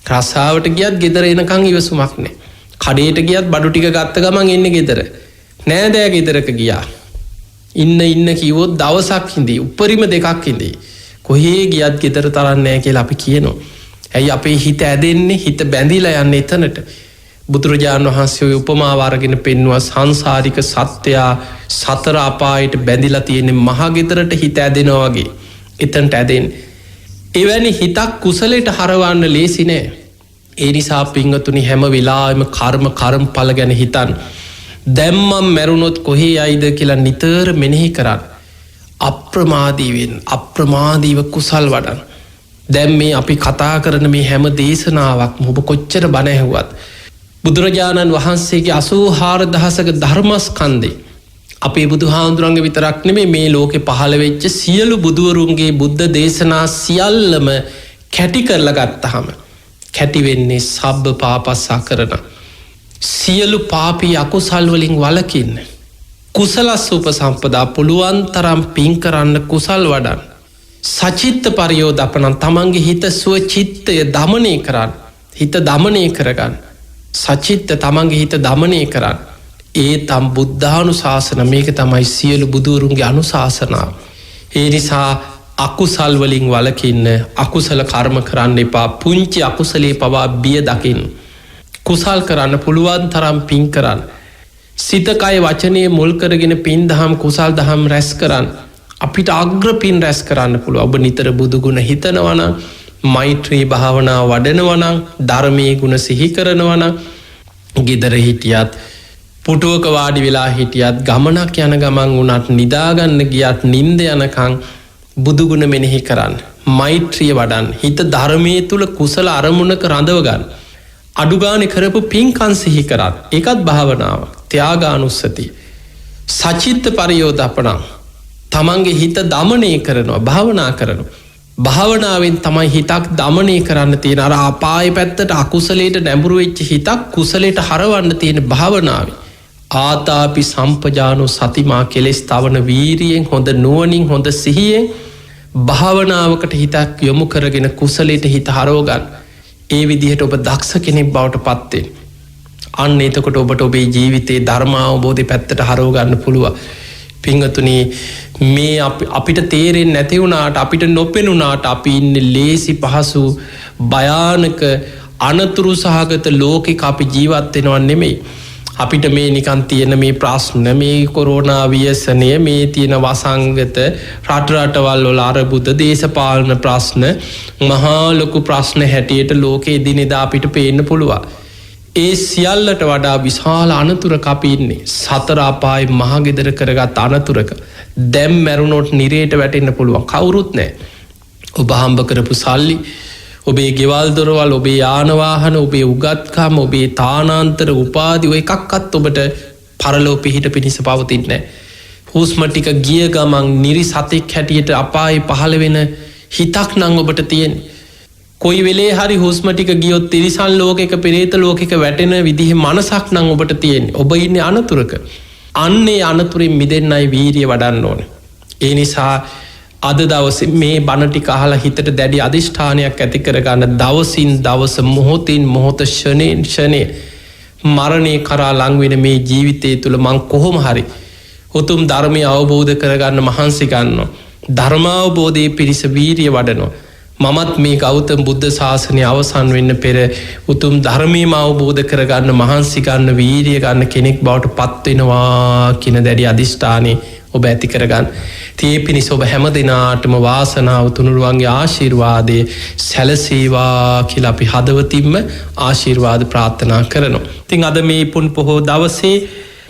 රස්සාවට ගියත් ගෙදර එනකන් ඉවසුමක් නැහැ. කඩේට ගියත් බඩු ටික ගත්ත ගමන් එන්නේ ගෙදර. නෑදෑ ගෙදරක ගියා. ඉන්න කිව්වොත් දවසක් හිඳී, උපරිම දෙකක් හිඳී. කොහේ ගියත් ගෙදර තරන්නේ නැහැ කියලා අපි කියනවා. ඇයි අපේ හිත ඇදෙන්නේ? හිත බැඳිලා යන්නේ එතනට. බුදුරජාණන් වහන්සේ ඔය උපමාව අරගෙන පෙන්වුවා සංසාරික සත්‍යයා සතර අපායට බැඳිලා තියෙන මහා ගෙදරට හිත ඇදෙනවා වගේ. එතනට ඇදෙන්නේ. එවැනි හිතක් කුසලයට හරවන්න ලේසි නෑ. ඒ නිසා පින්වතුනි හැම වෙලාවෙම කර්මඵල ගැන හිතන්න. දැන් මම මැරුණොත් කොහේ යයිද කියලා නිතර මෙනෙහි කරන්න. අප්‍රමාදීව කුසල් වඩන්න. දැන් මේ අපි කතා කරන මේ හැම දේශනාවක්ම ඔබ කොච්චර බණ ඇහුවත් බුදුරජාණන් වහන්සේගේ 84000ක ධර්මස්කන්ධේ අපේ බුදුහාමුදුරන්ගේ විතරක් නෙමෙයි මේ ලෝකේ පහළ වෙච්ච සියලු බුදුවරුන්ගේ බුද්ධ දේශනා සියල්ලම කැටි කරලා ගත්තාම කැටි වෙන්නේ සබ්බ පාපස්සකරණ. සියලු පාපී අකුසල් වලින් වළකින්න. කුසලස්ස උපසම්පදා පුළුවන් තරම් පින් කරන්න කුසල් වඩන්න. සචිත්ත පරියෝදපණං තමන්ගේ හිත සුවචිත්තය දමනය කරන්න. හිත දමනය කරගන්න. සචිත්ත තමන්ගේ හිත දමනය කරන්න. ඒ තම් බුද්ධානුශාසන මේක තමයි සියලු බුදුවරුන්ගේ අනුශාසනාව. ඒ නිසා අකුසල් වලින් වළකින්න, අකුසල කර්ම කරන්න එපා. පුංචි අකුසලේ පවා බිය දකින්න. කුසල් කරන්න පුළුවන් තරම් පින් කරන්න. සිත කය වචනය මුල් කරගෙන පින් දහම් කුසල් දහම් රැස් කරන්න. අපිට අග්‍ර පින් රැස් කරන්න පුළුවන්. ඔබ නිතර බුදු ගුණ හිතනවා නම්, මෛත්‍රී භාවනාව වඩනවා නම්, ධර්මයේ ගුණ සිහි කරනවා නම්, ගෙදර හිටියත් පුටුවක වාඩි වෙලා හිටියත් ගමනක් යන ගමන් වුණත් නිදාගන්න ගියත් නිින්ද යනකම් බුදු ගුණ මෙනෙහි කරන්න. මෛත්‍රිය වඩන්න. හිත ධර්මයේ තුල කුසල අරමුණක රඳව ගන්න. අඩුගානේ කරපු පින්කම් සිහි කරන්න. ඒකත් භාවනාවක්. ත්‍යාගානුස්සතිය. සචිත්ත පරියෝදපණං. තමන්ගේ හිත දමනය කරනවා, භාවනා කරනවා. භාවනාවෙන් තමයි හිතක් දමනය කරන්න තියෙන. අර අපාය පැත්තට අකුසලයට නැඹුරු වෙච්ච හිතක් කුසලයට හරවන්න තියෙන භාවනාවේ. ආතාපි සම්පජානෝ සතිමා කෙලෙස් තවන වීරියෙන්, හොඳ නුවණින්, හොඳ සිහියෙන් භාවනාවකට හිතක් යොමු කරගෙන කුසලයට හිත හරව ගන්න. ඒ විදිහට ඔබ දක්ෂ කෙනෙක් බවට පත් වෙන්න. අන්න එතකොට ඔබට ඔබේ ජීවිතේ ධර්මාවබෝධය පැත්තට හරව ගන්න පුළුවන්. පින්වතුනි, මේ අපිට තේරෙන්නේ නැති වුණාට, අපිට නොපෙනුණාට අපි ඉන්නේ ලේසි පහසු භයානක අනතුරු සහගත ලෝකෙක අපි ජීවත් වෙනව නෙමෙයි. අපිට මේ නිකන් තියෙන මේ ප්‍රශ්න, මේ කොරෝනා ව්‍යසනය, මේ තියෙන වසංගත, රටවල් වල අරබුද, දේශපාලන ප්‍රශ්න, මහා ලොකු ප්‍රශ්න හැටියට ලෝකෙ දිනෙදා අපිට පේන්න පුළුවන්. ඒ සියල්ලට වඩා විශාල අනතුරක අපි ඉන්නේ. සතර අපායේ මහා ගෙදර කරගත් අනතුරක. දැන් මැරුණොත් නිරේට වැටෙන්න පුළුවන්. කවුරුත් නැහැ. ඔබ හම්බ කරපු සල්ලි, ඔබේ ගෙවල් දොරවල්, ඔබේ යාන වාහන, ඔබේ උගත්කම්, ඔබේ තානාන්තර උපාධි ඔය එකක්වත් ඔබට පරලෝ පිහිට පිණිස පවතින්නේ නැහැ. හුස්ම ටික ගිය ගමන් නිරිසතෙක් හැටියට අපායේ පහළ වෙන හිතක් නම් ඔබට තියෙන්නේ. කොයි වෙලේ හරි හුස්ම ටික ගියොත් තිරිසන් ලෝකයක, පෙරේත ලෝකයක වැටෙන විදිහේ මනසක් නම් ඔබට තියෙන්නේ. ඔබ ඉන්නේ අනතුරක. අන්නේ අනතුරින් මිදෙන්නයි වීරිය වඩන්න ඕනේ. ඒ නිසා අද දවසේ මේ බණ ටික අහලා හිතට දැඩි අදිෂ්ඨානයක් ඇති කරගන්න. දවසින් දවස, මොහොතින් මොහොත, ෂණයෙන් ෂණය මරණය කරා ලං වෙන මේ ජීවිතය තුළ මං කොහොම හරි උතුම් ධර්මය අවබෝධ කරගන්න මහන්සි ගන්නවා. ධර්මාවබෝධයේ පිණිස වීරිය වඩනවා. මමත් මේ ගෞතම බුද්ධ ශාසනය අවසන් වෙන්න පෙර උතුම් ධර්මයම අවබෝධ කරගන්න මහන්සි ගන්න, වීරිය ගන්න කෙනෙක් බවට පත් වෙනවා කියන දැඩි අදිෂ්ඨානය ඔබ ඇති කරගන්න. ඒ පිණිස ඔබ හැම දිනාටම වාසනාව, තුනුරුවන්ගේ ආශිර්වාදය සැලසේවා කියලා අපි හදවතින්ම ආශිර්වාද ප්‍රාර්ථනා කරනවා. ඉතින් අද මේ පුන් පොහෝ දවසේ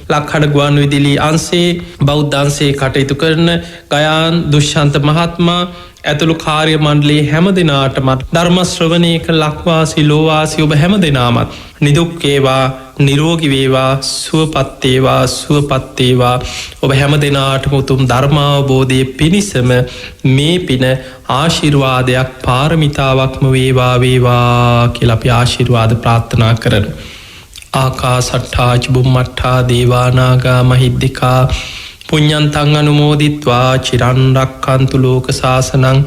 ලක්හඩ ගුවන් විදිලි අන්සේ බෞද්ධන්සේ කටයුතු කරන ගයාන් දුෂ්ෂන්ත මහත්මා ඇතුළු කාර්ය මණ්ඩලේ හැම දෙනාටමත් ධර්මශ්‍රවණයක ලක්වාසි ලෝවාසි ඔබ හැම දෙනාමත් නිදුක්කේවා නිරෝගිවේවා සුවපත්තේවා සුවපත්තේවා ඔබ හැම දෙනාටම උතුම් ධර්මාවබෝධය පිණිසම මේ පින ආශිර්වාදයක් පාරමිතාවක්ම වේවා වේවා කියලා අපි ආශිර්වාද ප්‍රාර්ථනා කරන. ආකා සට්ඨාච බුම්මට්ඨා දේවානාගා මහිද්දිකා පුඤ්ඤන්තං අනුමෝදිත්වා චිරන් රක්ඛන්තු ලෝක සාසනං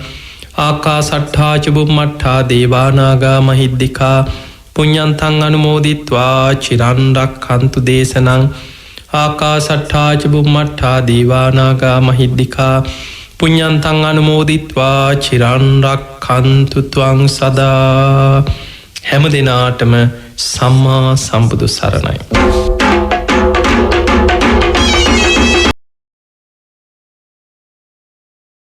ආකා සට්ඨාච බුම්මට්ඨා දේවානාගා මහිද්దికා පුඤ්ඤන්තං අනුමෝදිත්වා චිරන් රක්ඛන්තු දේශනං ආකා සට්ඨාච බුම්මට්ඨා දේවානාගා මහිද්దికා පුඤ්ඤන්තං අනුමෝදිත්වා චිරන් රක්ඛන්තු ත්වං සදා. හැම දිනාටම සම්මා සම්බුදු සරණයි.